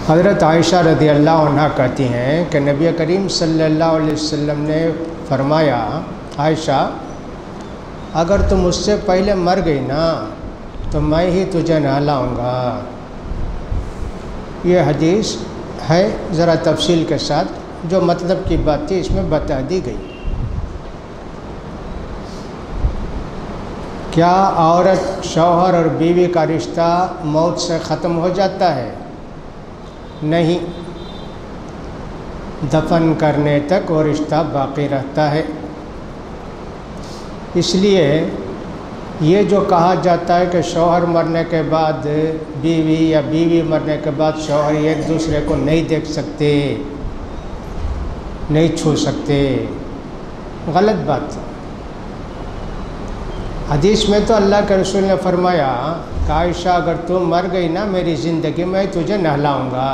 حضرت عائشہ رضی اللہ عنہ کہتی ہیں کہ نبی کریم صلی اللہ علیہ وسلم نے فرمایا، عائشہ اگر تم مجھ سے پہلے مر گئی نا تو میں ہی تجھے نہلاؤں گا۔ یہ حدیث ہے ذرا تفصیل کے ساتھ، جو مطلب کی بات تھی اس میں بتا دی گئی۔ کیا عورت، شوہر اور بیوی کا رشتہ موت سے ختم ہو جاتا ہے؟ نہیں، دفن کرنے تک وہ رشتہ باقی رہتا ہے۔ اس لیے یہ جو کہا جاتا ہے کہ شوہر مرنے کے بعد بیوی یا بیوی مرنے کے بعد شوہر ایک دوسرے کو نہیں دیکھ سکتے، نہیں چھو سکتے، غلط بات ہے۔ حدیث میں تو اللہ کے رسول نے فرمایا کہ عائشہ اگر تم مر گئی نا میری زندگی میں تجھے نہلاؤں گا۔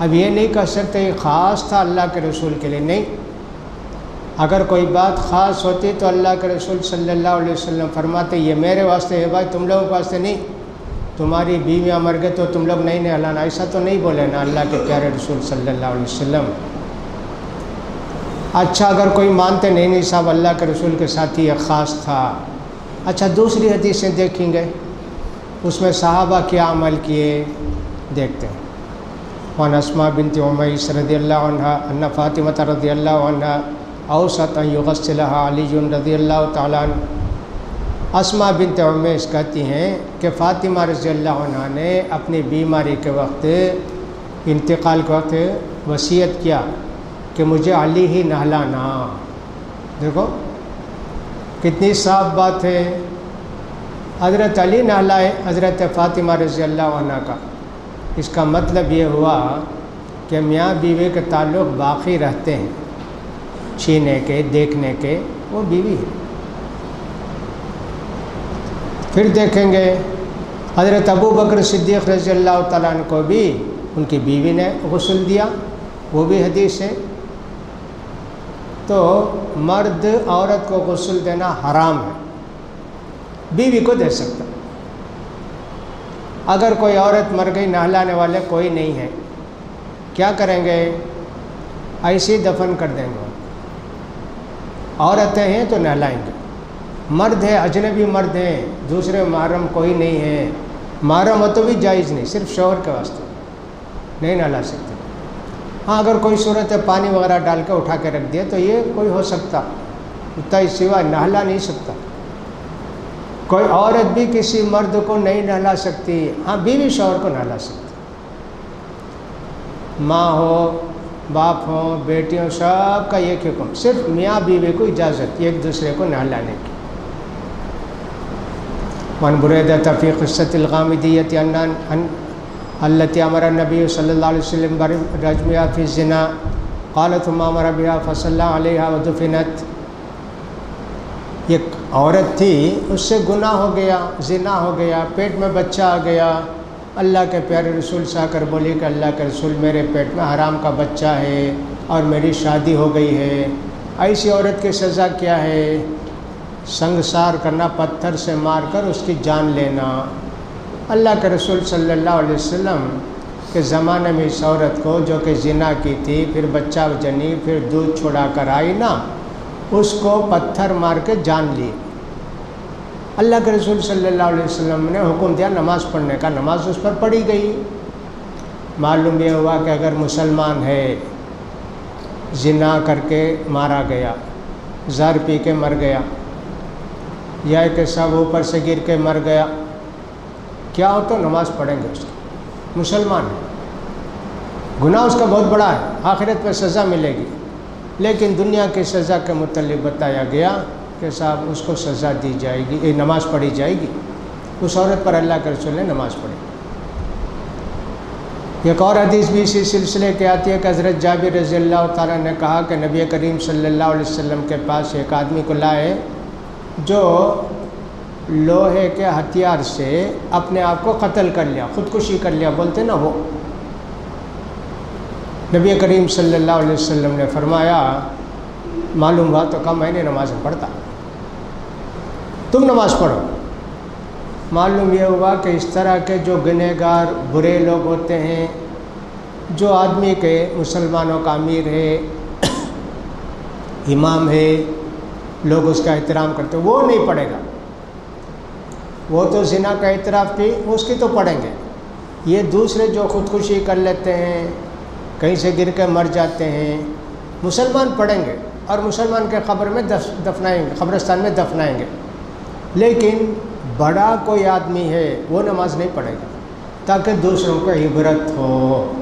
اب یہ نہیں کہہ سکتے یہ خاص تھا اللہ کے رسول کے لیے، نہیں۔ اگر کوئی بات خاص ہوتی تو اللہ کے رسول صلی اللہ علیہ وسلم فرماتے یہ میرے واسطے ہے بھائی، تم لوگوں کے واسطے نہیں۔ تمہاری بیویاں مر گئے تو تم لوگ نہیں نہلانا، ایسا تو نہیں بولے نا اللہ کے پیارے رسول صلی اللہ علیہ وسلم۔ اچھا اگر کوئی مانتے نہیں صاحب اللہ کے رسول کے ساتھ یہ خاص تھا۔ اچھا دوسری حدیثیں دیکھیں گے، اس میں صحابہ کیا عمل کیے دیکھتے ہیں۔ وعن اسماء بنت امیس رضی اللہ عنہ ان فاطمہ رضی اللہ عنہ اوصت ان یغسلها علی رضی اللہ تعالیٰ عنہ۔ اسماء بنت امیس کہتی ہیں کہ فاطمہ رضی اللہ عنہ نے اپنی بیماری کے وقت، انتقال کے وقت وصیت کیا کہ مجھے علی ہی نہلانا۔ دیکھو کتنی صاف بات ہے، حضرت علی نہلائے حضرت فاطمہ رضی اللہ عنہ کا۔ اس کا مطلب یہ ہوا کہ میاں بیوی کے تعلق باقی رہتے ہیں، چھینے کے دیکھنے کے، وہ بیوی ہے۔ پھر دیکھیں گے حضرت ابو بکر صدیق رضی اللہ تعالیٰ عنہ کو بھی ان کی بیوی نے غسل دیا، وہ بھی حدیث ہے۔ تو مرد عورت کو غسل دینا حرام ہے، بیوی کو دے سکتا۔ اگر کوئی عورت مر گئی نہلانے والے کوئی نہیں ہے، کیا کریں گے؟ ایسے ہی دفن کر دیں گے۔ عورتیں ہیں تو نہلائیں گے، مرد ہے اجنبی مرد ہیں، دوسرے محرم کوئی نہیں ہے، محرم ہو تو بھی جائز نہیں، صرف شوہر کے واسطے نہیں نہلا سکتے۔ ہاں اگر کوئی صورت ہے پانی وغیرہ ڈال کے اٹھا کے رکھ دیا تو یہ کوئی ہو سکتا، اتنا ہی سوا نہلا نہیں سکتا۔ کوئی عورت بھی کسی مرد کو نہیں نہلا سکتی، ہاں بیوی شوہر کو نہلا سکتی۔ ماں ہو، باپ ہو، بیٹیوں، سب کا ایک حکم، صرف میاں بیوی کو اجازت ایک دوسرے کو نہلانے کی۔ وعن بریدہ فی قصۃ الغامدیۃ التي امر النبی صلی اللہ علیہ وسلم برجمها فی الزنا قالت ثم امر بها فصلى علیہا ودفنت۔ ایک عورت تھی، اس سے گناہ ہو گیا، زنا ہو گیا، پیٹ میں بچہ آ گیا، اللہ کے پیارے رسول سے آ کر بولی کہ اللہ کے رسول میرے پیٹ میں حرام کا بچہ ہے اور میری شادی ہو گئی ہے، ایسی عورت کی سزا کیا ہے؟ سنگسار کرنا، پتھر سے مار کر اس کی جان لینا۔ اللہ کے رسول صلی اللہ علیہ وسلم کے زمانے میں اس عورت کو جو کہ زنا کی تھی، پھر بچہ جنی، پھر دودھ چھڑا کر آئی نا، اس کو پتھر مار کے جان لی۔ اللہ کے رسول صلی اللہ علیہ وسلم نے حکم دیا نماز پڑھنے کا، نماز اس پر پڑھی گئی۔ معلوم یہ ہوا کہ اگر مسلمان ہے، زنا کر کے مارا گیا، زہر پی کے مر گیا، یا کہ سب اوپر سے گر کے مر گیا، کیا ہو تو نماز پڑھیں گے اس کی، مسلمان ہے، گناہ اس کا بہت بڑا ہے، آخرت میں سزا ملے گی، لیکن دنیا کی سزا کے متعلق بتایا گیا کہ صاحب اس کو سزا دی جائے گی، نماز پڑھی جائے گی۔ اس عورت پر اللہ کے رسول نے نماز پڑھی۔ ایک اور حدیث بھی اسی سلسلے کے آتی ہے کہ حضرت جابر رضی اللہ تعالیٰ نے کہا کہ نبی کریم صلی اللہ علیہ وسلم کے پاس ایک آدمی کو لائے جو لوہے کے ہتھیار سے اپنے آپ کو قتل کر لیا، خودکشی کر لیا بولتے نا وہ۔ نبی کریم صلی اللہ علیہ وسلم نے فرمایا معلوم ہوا تو کہا میں نے نماز پڑھتا، تم نماز پڑھو۔ معلوم یہ ہوا کہ اس طرح کے جو گنہگار برے لوگ ہوتے ہیں، جو آدمی کے مسلمانوں کا امیر ہے، امام ہے، لوگ اس کا احترام کرتے ہیں، وہ نہیں پڑھے گا۔ وہ تو زنا کا اعتراف کی، اس کی تو پڑھیں گے۔ یہ دوسرے جو خودکشی کر لیتے ہیں، کہیں سے گر کے مر جاتے ہیں، مسلمان پڑھیں گے اور مسلمان کے قبر میں دفنائیں گے، قبرستان میں دفنائیں گے۔ لیکن بڑا کوئی آدمی ہے وہ نماز نہیں پڑھے گا تاکہ دوسروں کو عبرت ہو،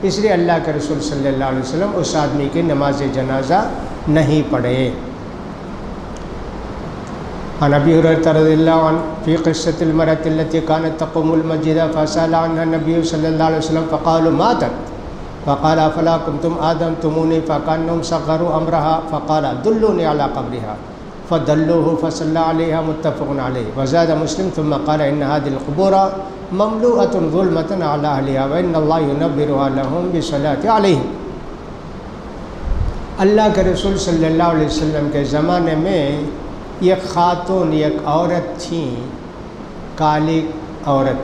اس لیے اللہ کے رسول صلی اللہ علیہ وسلم اس آدمی کی نماز جنازہ نہیں پڑھے۔ عن ابی ہریرہ رضی اللہ عنہ فی قصۃ المرأة التي كانت تقوم المسجد فسأل عنها النبي صلی اللہ علیہ وسلم فقالوا ماتت فقال افلا كنتم آذنتموني فكأنهم صغروا امرها فقال دلوني على قبرها فدلوه فصلى عليها متفق عليه وزاد مسلم ثم قال ان هذه القبور مملوءة ظلمة على اهلها وان الله ينبرها لهم بالصلاة عليهم۔ اللہ کے رسول صلی اللہ علیہ وسلم کے زمانے میں ایک خاتون، ایک عورت تھی، کالی عورت،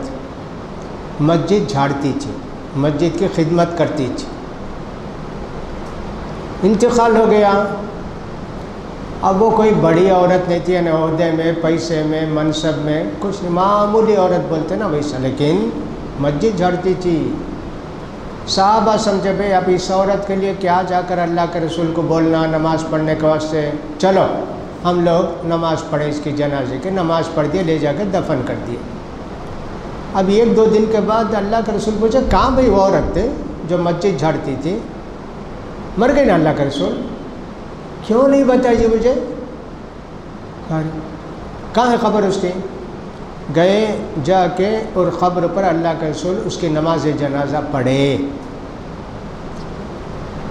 مسجد جھاڑتی تھی، مسجد کی خدمت کرتی تھی۔ انتقال ہو گیا۔ اب وہ کوئی بڑی عورت نہیں تھی، یعنی عہدے میں، پیسے میں، منصب میں، کچھ معمولی عورت بولتے نا ویسا، لیکن مسجد جھاڑتی تھی۔ صحابہ سمجھے بھئی اب اس عورت کے لیے کیا جا کر اللہ کے رسول کو بولنا نماز پڑھنے کے واسطے، چلو ہم لوگ نماز پڑھیں اس کی جنازے کی، نماز پڑھ دیے، لے جا کے دفن کر دیے۔ اب ایک دو دن کے بعد اللہ کے رسول پوچھا کہاں بھئی وہ عورت تھے جو مسجد جھاڑتی تھی؟ مر گئی نا اللہ کے رسول؟ کیوں نہیں بتائی جی مجھے؟ کہاں ہے قبر اس کی؟ گئے جا کے اور قبر پر اللہ کے رسول اس کی نماز جنازہ پڑھے۔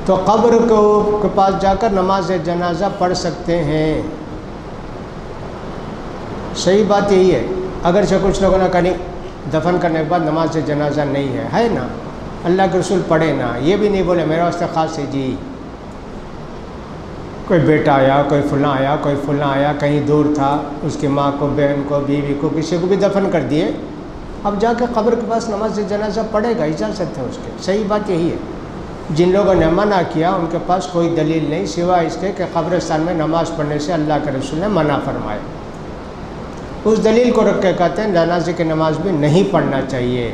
تو قبر کے پاس جا کر نماز جنازہ پڑھ سکتے ہیں، صحیح بات یہی ہے۔ اگرچہ کچھ لوگوں نے کہا نہیں دفن کرنے کے بعد نماز جنازہ نہیں ہے نا، اللہ کے رسول پڑھے نا، یہ بھی نہیں بولے میرے واسطے خاص ہے جی، کوئی بیٹا آیا، کوئی فلاں آیا، کوئی فلاں آیا، کہیں دور تھا، اس کی ماں کو، بہن کو، بیوی کو، کسی کو بھی دفن کر دیے، اب جا کے قبر کے پاس نماز جنازہ پڑھے گا، اجازت ہے اس کے۔ صحیح بات یہی ہے۔ جن لوگوں نے منع کیا ان کے پاس کوئی دلیل نہیں سوائے اس کے کہ قبرستان میں نماز پڑھنے سے اللہ کے رسول نے منع فرمایا۔ اس دلیل کو رکھ کے کہتے ہیں جنازے کی نماز بھی نہیں پڑھنا چاہیے۔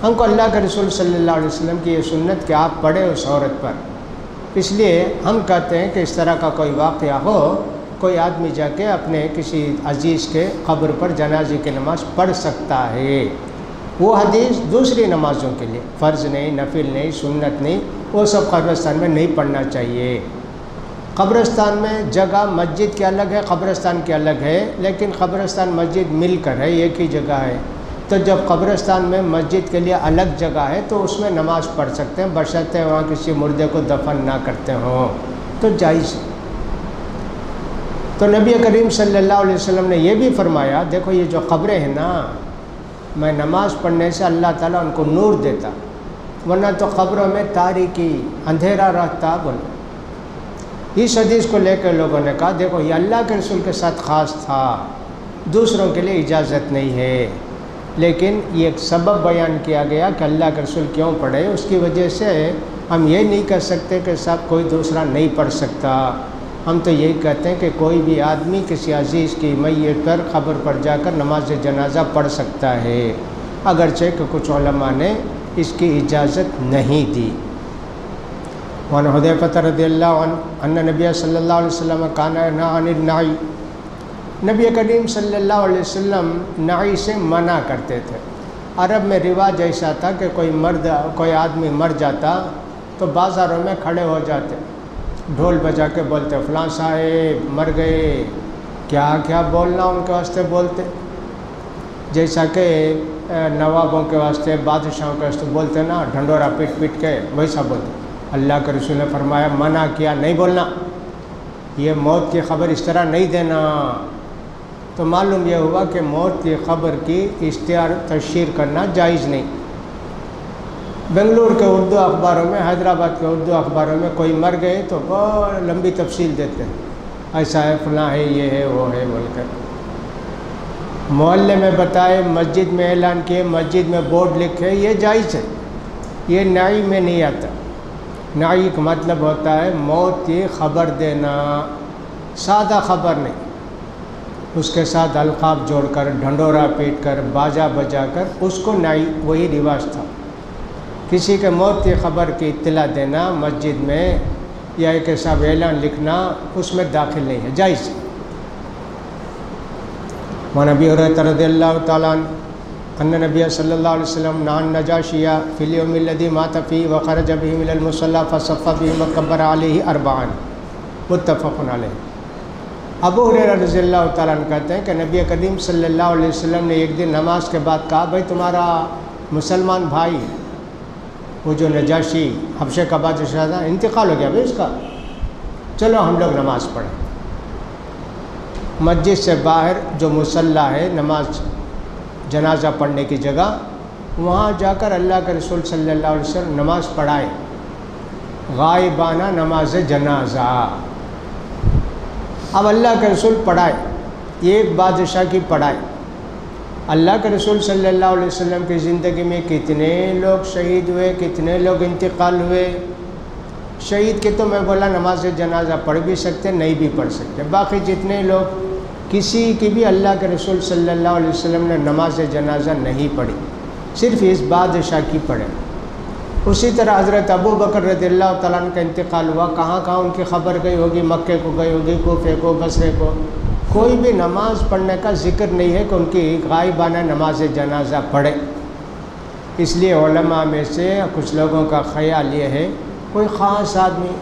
ہم کو اللہ کے رسول صلی اللہ علیہ وسلم کی یہ سنت کہ آپ پڑھیں اس عورت پر، اس لیے ہم کہتے ہیں کہ اس طرح کا کوئی واقعہ ہو، کوئی آدمی جا کے اپنے کسی عزیز کے قبر پر جنازے کی نماز پڑھ سکتا ہے۔ وہ حدیث دوسری نمازوں کے لیے، فرض نہیں، نفل نہیں، سنت نہیں، وہ سب قبرستان میں نہیں پڑھنا چاہیے۔ قبرستان میں جگہ مسجد کے الگ ہے، قبرستان کے الگ ہے، لیکن قبرستان مسجد مل کر ہے، ایک ہی جگہ ہے۔ تو جب قبرستان میں مسجد کے لیے الگ جگہ ہے تو اس میں نماز پڑھ سکتے ہیں، بشرطے وہاں کسی مردے کو دفن نہ کرتے ہوں تو جائز ہے۔ تو نبی کریم صلی اللہ علیہ وسلم نے یہ بھی فرمایا دیکھو یہ جو قبریں ہیں نا، میں نماز پڑھنے سے اللہ تعالیٰ ان کو نور دیتا، ورنہ تو قبروں میں تاریکی اندھیرا رہتا۔ بولے اس حدیث کو لے کے لوگوں نے کہا دیکھو یہ اللہ کے رسول کے ساتھ خاص تھا، دوسروں کے لیے اجازت نہیں ہے، لیکن یہ ایک سبب بیان کیا گیا کہ اللہ کے رسول کیوں پڑھے، اس کی وجہ سے ہم یہ نہیں کہہ سکتے کہ صاحب کوئی دوسرا نہیں پڑھ سکتا۔ ہم تو یہی کہتے ہیں کہ کوئی بھی آدمی کسی عزیز کی میت پر قبر پر جا کر نماز جنازہ پڑھ سکتا ہے، اگرچہ کہ کچھ علماء نے اس کی اجازت نہیں دی۔ وعن حذیفہ رضی اللہ عنہ ان نبی صلی اللہ علیہ وسلم کان ینہی عن النعی، نبی کریم صلی اللہ علیہ وسلم نعی سے منع کرتے تھے۔ عرب میں رواج ایسا تھا کہ کوئی آدمی مر جاتا تو بازاروں میں کھڑے ہو جاتے، ڈھول بجا کے بولتے فلاں صاحب مر گئے، کیا کیا بولنا ان کے واسطے بولتے، جیسا کہ نوابوں کے واسطے، بادشاہوں کے واسطے بولتے نا، ڈھنڈورا پیٹ پیٹ کے ویسا بولتے۔ اللہ کے رسول نے فرمایا منع کیا نہیں بولنا، یہ موت کی خبر اس طرح نہیں دینا۔ تو معلوم یہ ہوا کہ موت کی خبر کی اشتہار تشہیر کرنا جائز نہیں۔ بنگلور کے اردو اخباروں میں، حیدرآباد کے اردو اخباروں میں کوئی مر گئے تو بہت لمبی تفصیل دیتے ہیں، ایسا ہے فلاں ہے، یہ ہے وہ ہے بول کر۔ محلے میں بتائے، مسجد میں اعلان کیے، مسجد میں بورڈ لکھے، یہ جائز ہے، یہ نعی میں نہیں آتا۔ نعی کا مطلب ہوتا ہے موت کی خبر دینا، سادہ خبر نہیں، اس کے ساتھ القاب جوڑ کر، ڈھنڈورا پیٹ کر، باجا بجا کر، اس کو نعی، وہی رواج تھا۔ کسی کے موت کی خبر کی اطلاع دینا مسجد میں یا ایک ایسا اعلان لکھنا، اس میں داخل نہیں ہے، جائز ہے۔ وعن ابی ہریرہ رضی اللہ تعالیٰ عنہ ان نبی صلی اللہ علیہ وسلم نہى النجاشی فی الیوم الذی مات فیہ وخرج بہ من المصلی فصف بہ وکبر علیہ اربعا، متفق علیہ۔ ابو ہریرہ رضی اللہ تعالیٰ عنہ کہتے ہیں کہ نبی کریم صلی اللہ علیہ وسلم نے ایک دن نماز کے بعد کہا، بھائی تمہارا مسلمان بھائی وہ جو نجاشی حبشہ کا بادشاہ تھا، انتقال ہو گیا بھائی اس کا، چلو ہم لوگ نماز پڑھیں۔ مسجد سے باہر جو مصلی ہے، نماز جنازہ پڑھنے کی جگہ، وہاں جا کر اللہ کے رسول صلی اللہ علیہ وسلم نماز پڑھائے، غائبانہ نماز جنازہ۔ اب اللہ کے رسول پڑھائے، ایک بادشاہ کی پڑھائے۔ اللہ کے رسول صلی اللہ علیہ وسلم کی زندگی میں کتنے لوگ شہید ہوئے، کتنے لوگ انتقال ہوئے۔ شہید کی تو میں بولا نماز جنازہ پڑھ بھی سکتے، نہیں بھی پڑھ سکتے، باقی جتنے لوگ کسی کی بھی اللہ کے رسول صلی اللہ علیہ وسلم نے نماز جنازہ نہیں پڑھی، صرف اس بادشاہ کی پڑھے۔ اسی طرح حضرت ابو بکر رضی اللہ تعالیٰ عنہ کا انتقال ہوا، کہاں کہاں ان کی خبر گئی ہوگی، مکے کو گئی ہوگی، کوفے کو، بصرے کو، کوئی بھی نماز پڑھنے کا ذکر نہیں ہے کہ ان کی غائبانہ نماز جنازہ پڑھے۔ اس لیے علماء میں سے کچھ لوگوں کا خیال یہ ہے، کوئی خاص آدمی،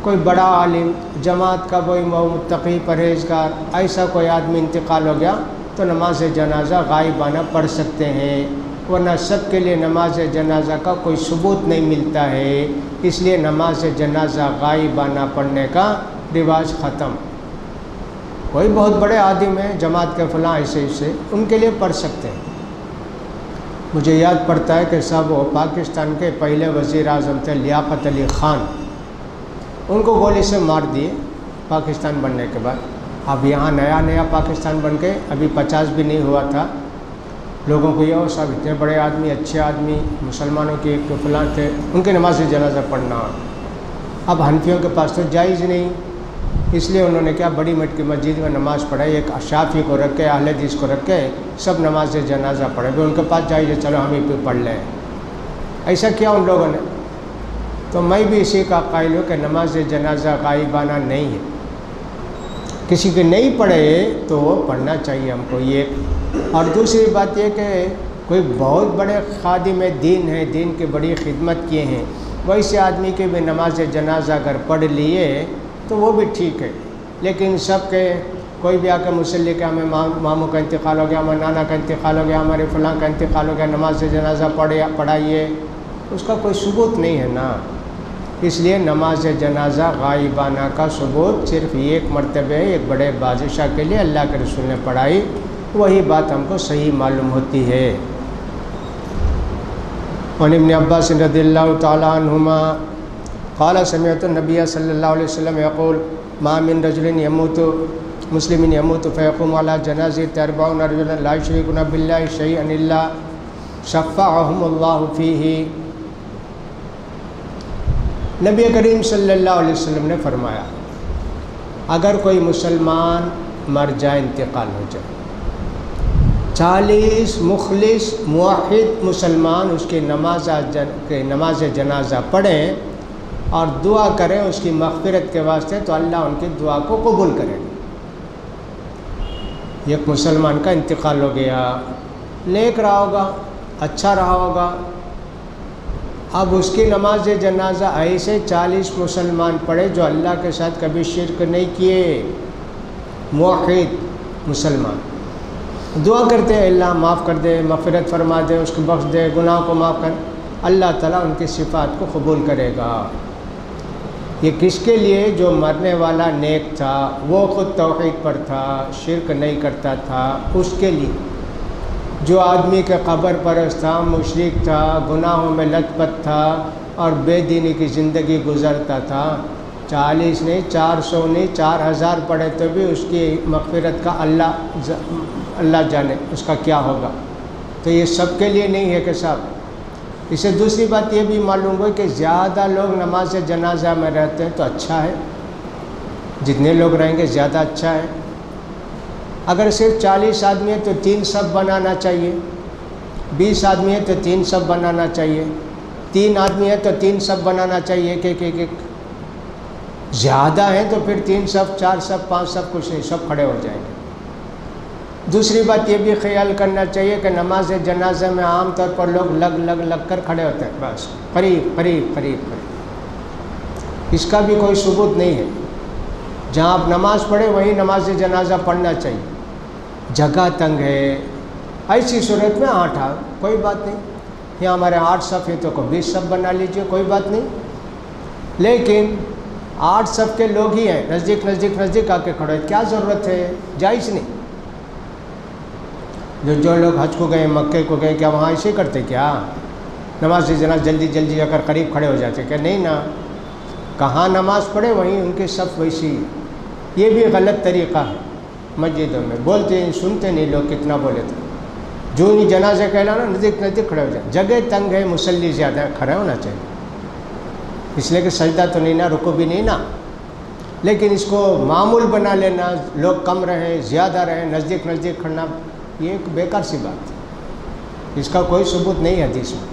کوئی بڑا عالم، جماعت کا کوئی متقی پرہیزگار، ایسا کوئی آدمی انتقال ہو گیا تو نماز جنازہ غائبانہ پڑھ سکتے ہیں، ورنہ سب کے لیے نماز جنازہ کا کوئی ثبوت نہیں ملتا ہے، اس لیے نماز جنازہ غائبانہ پڑھنے کا رواج ختم۔ کوئی بہت بڑے عالم ہیں، جماعت کے فلاں ایسے ان کے لیے پڑھ سکتے ہیں۔ مجھے یاد پڑتا ہے کہ صاحب وہ پاکستان کے پہلے وزیر اعظم تھے لیاقت علی خان، ان کو گولی سے مار دیے پاکستان بننے کے بعد۔ اب یہاں نیا پاکستان بن کے ابھی 50 بھی نہیں ہوا تھا، لوگوں کو یہ صاحب اتنے بڑے آدمی، اچھے آدمی، مسلمانوں کے ایک فلاں تھے، ان کے نماز جنازہ پڑھنا۔ اب حنفیوں کے پاس تو جائز نہیں، اس لیے انہوں نے کیا، بڑی مٹ کی مسجد میں نماز پڑھائی، ایک شافعی کو رکھ کے، اہل حدیث کو رکھ کے سب نماز جنازہ پڑھے، بھی ان کے پاس جائز ہے، چلو ہم ہی پہ پڑھ لیں۔ ایسا کیا ان لوگوں نے؟ تو میں بھی اسی کا قائل ہوں کہ نماز جنازہ غائبانہ نہیں ہے، کسی کے نہیں پڑھے تو وہ پڑھنا چاہیے ہم کو، یہ۔ اور دوسری بات یہ کہ کوئی بہت بڑے خادم دین ہیں، دین کی بڑی خدمت کیے ہیں، ویسے آدمی کے بھی نماز جنازہ اگر پڑھ لیے تو وہ بھی ٹھیک ہے، لیکن سب کے کوئی بھی آ کے مصلی کہ ہمیں ماموں کا انتقال ہو گیا، ہمارے نانا کا انتقال ہو گیا، ہمارے فلاں کا انتقال ہو گیا، نماز جنازہ پڑھائیے، اس کا کوئی ثبوت نہیں ہے نا۔ اس لیے نماز جنازہ غائبانہ کا ثبوت صرف ایک مرتبہ ہے، ایک بڑے بادشاہ کے لیے اللہ کے رسول نے پڑھائی، وہی بات ہم کو صحیح معلوم ہوتی ہے۔ وعن ابن عباس رضی اللہ تعالی عنہما قال سمعت النبی صلی اللہ علیہ وسلم یقول ما من رجل يموت مسلم يموت فيقوم على جنازة 40 رجلا لا يشركون بالله شيئا الا شفعهم الله فيه۔ نبی کریم صلی اللہ علیہ وسلم نے فرمایا، اگر کوئی مسلمان مر جائے، انتقال ہو جائے، 40 مخلص موحد مسلمان اس کی نماز جنازہ پڑھیں اور دعا کریں اس کی مغفرت کے واسطے، تو اللہ ان کی دعا کو قبول کرے گا۔ ایک مسلمان کا انتقال ہو گیا، نیک رہا ہوگا، اچھا رہا ہوگا، اب اس کی نماز جنازہ ایسے 40 مسلمان پڑھے جو اللہ کے ساتھ کبھی شرک نہیں کیے، موحد مسلمان، دعا کرتے ہیں اللہ معاف کر دے، مغفرت فرما دے، اس کو بخش دے، گناہ کو معاف کر، اللہ تعالیٰ ان کی صفات کو قبول کرے گا۔ یہ کس کے لیے؟ جو مرنے والا نیک تھا، وہ خود توحید پر تھا، شرک نہیں کرتا تھا، اس کے لیے۔ جو آدمی کے قبر پرست تھا، مشرک تھا، گناہوں میں لت پت تھا اور بے دینی کی زندگی گزرتا تھا، 40 نہیں، 400 نہیں، 4000 پڑھے تو بھی اس کی مغفرت کا اللہ اللہ جانے اس کا کیا ہوگا۔ تو یہ سب کے لیے نہیں ہے کہ صاحب۔ اسے دوسری بات یہ بھی معلوم ہوئی کہ زیادہ لوگ نماز جنازہ میں رہتے ہیں تو اچھا ہے، جتنے لوگ رہیں گے زیادہ اچھا ہے۔ اگر صرف 40 آدمی ہے تو 3 صف بنانا چاہیے، 20 آدمی ہے تو 3 صف بنانا چاہیے، 3 آدمی ہے تو 3 صف بنانا چاہیے ایک۔ زیادہ ہیں تو پھر 3 صف 4 صف 5 صف کچھ نہیں، سب کھڑے ہو جائیں گے۔ دوسری بات یہ بھی خیال کرنا چاہیے کہ نماز جنازہ میں عام طور پر لوگ لگ کر کھڑے ہوتے ہیں، بس قریب۔ اس کا بھی کوئی ثبوت نہیں ہے۔ جہاں آپ نماز پڑھیں وہیں نماز جنازہ پڑھنا چاہیے۔ جگہ تنگ ہے، ایسی صورت میں 8 کوئی بات نہیں، یہاں ہمارے 8 صف ہیں تو 20 صف بنا لیجئے، کوئی بات نہیں۔ لیکن 8 صف کے لوگ ہی ہیں، نزدیک آ کے کھڑے، کیا ضرورت ہے؟ جائز نہیں۔ جو لوگ حج کو گئے، مکے کو گئے، کیا وہاں ایسے کرتے کیا؟ نماز جنازہ جلدی جا کر قریب کھڑے ہو جاتے کہ نہیں نا، کہاں نماز پڑھے وہیں ان کے صف ویسی۔ یہ بھی غلط طریقہ ہے مسجدوں میں، بولتے ہیں سنتے نہیں لوگ، کتنا بولے تھے۔ جو نہیں جنازہ کہلانا نزدیک کھڑے ہو جائیں، جگہ تنگ ہے، مصلی زیادہ ہے، کھڑا ہونا چاہیے، اس لیے کہ سجدہ تو نہیں نا، رکوع بھی نہیں نا، لیکن اس کو معمول بنا لینا، لوگ کم رہیں زیادہ رہیں، نزدیک کھڑنا، یہ ایک بیکار سی بات ہے، اس کا کوئی ثبوت نہیں حدیث میں،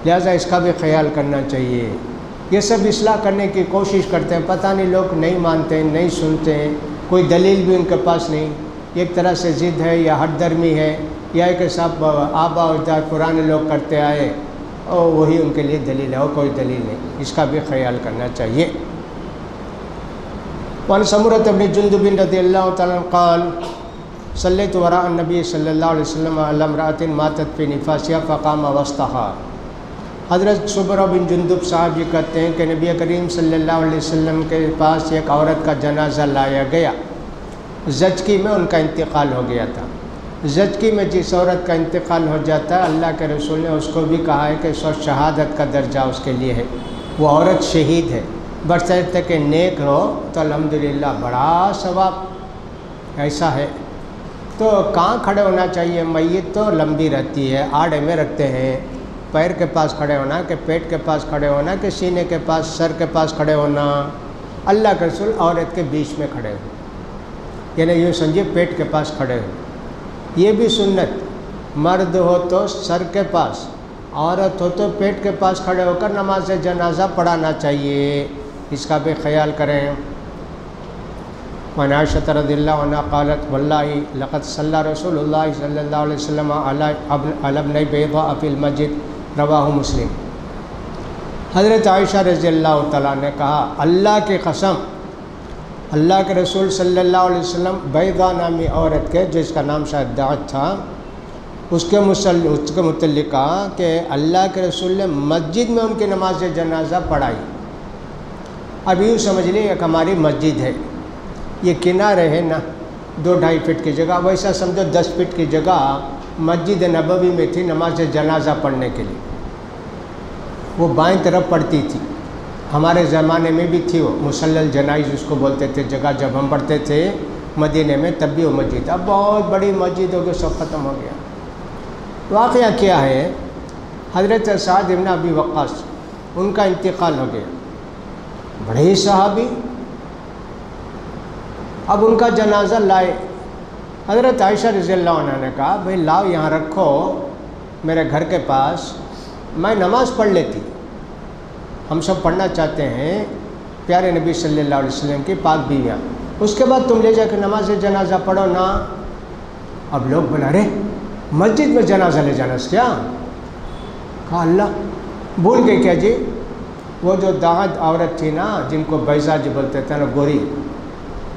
لہٰذا اس کا بھی خیال کرنا چاہیے۔ یہ سب اصلاح کرنے کی کوشش کرتے ہیں، پتہ نہیں لوگ نہیں مانتے ہیں، نہیں سنتے ہیں، کوئی دلیل بھی ان کے پاس نہیں، ایک طرح سے ضد ہے یا ہٹ درمی ہے، یا کہ صاحب آبا و اجداد پرانے لوگ کرتے آئے اور وہی ان کے لیے دلیل ہے، اور کوئی دلیل نہیں، اس کا بھی خیال کرنا چاہیے۔ وعن سمرۃ بن جندب رضی اللہ تعالیٰ عنہ قال صلیت وراء النبی صلی اللہ علیہ وسلم علی امرأۃ ماتت فی نفاسها فقام وسطها۔ حضرت سمرہ بن جندب صاحب یہ کہتے ہیں کہ نبی کریم صلی اللہ علیہ وسلم کے پاس ایک عورت کا جنازہ لایا گیا، زچگی میں ان کا انتقال ہو گیا تھا۔ زچگی میں جس عورت کا انتقال ہو جاتا ہے، اللہ کے رسول نے اس کو بھی کہا ہے کہ شہادت کا درجہ اس کے لیے ہے، وہ عورت شہید ہے، بشرطے کہ نیک ہو تو الحمدللہ بڑا ثواب ایسا ہے۔ تو کہاں کھڑے ہونا چاہیے؟ میت تو لمبی رہتی ہے، آڑے میں رکھتے ہیں، پیر کے پاس کھڑے ہونا کہ پیٹ کے پاس کھڑے ہونا کہ سینے کے پاس سر کے پاس کھڑے ہونا؟ اللہ کے رسول عورت کے بیچ میں کھڑے ہو، یعنی یوں سمجھے پیٹ کے پاس کھڑے ہو۔ یہ بھی سنت، مرد ہو تو سر کے پاس، عورت ہو تو پیٹ کے پاس کھڑے ہو کر نماز جنازہ پڑھانا چاہیے، اس کا بھی خیال کریں۔ وعن عائشہ رضی اللہ عنہا قالت واللہ لقد صلی رسول اللہ صلی اللہ علیہ وسلم علی ابن بیضاء فی المسجد، رواہ مسلم۔ حضرت عائشہ رضی اللہ تعالیٰ نے کہا، اللہ کی قسم، اللہ کے رسول صلی اللہ علیہ وسلم بیضاء نامی عورت کے، جس کا نام شاید دعت تھا، اس کے متعلق کہا کہ اللہ کے رسول نے مسجد میں ان کی نماز جنازہ پڑھائی۔ اب یوں سمجھ لیں ایک ہماری مسجد ہے، یہ کنارے ہے نا 2-2.5 فٹ کی جگہ، ویسا سمجھو 10 فٹ کی جگہ مسجد نبوی میں تھی نماز جنازہ پڑھنے کے لیے، وہ بائیں طرف پڑتی تھی، ہمارے زمانے میں بھی تھی وہ مسلل جنائز اس کو بولتے تھے، جگہ جب ہم پڑھتے تھے مدینے میں تب بھی وہ مسجد، اب بہت بڑی مسجد ہو گئی، سب ختم ہو گیا۔ واقعہ کیا ہے، حضرت سعد بن ابی وقاص ان کا انتقال ہو گیا، بڑے ہی صحابی، اب ان کا جنازہ لائے، حضرت عائشہ رضی اللہ عنہ نے کہا بھئی لاؤ یہاں رکھو میرے گھر کے پاس، میں نماز پڑھ لیتی، ہم سب پڑھنا چاہتے ہیں پیارے نبی صلی اللہ علیہ وسلم کی پاک بیویاں، اس کے بعد تم لے جا کے نماز جنازہ پڑھو نا۔ اب لوگ بولا رے مسجد میں جنازہ لے جانا کیا؟ کہا اللہ بھول گئے کیا جی؟ وہ جو دعت عورت تھی نا جن کو بیضا جی بولتے تھے نا، گوری،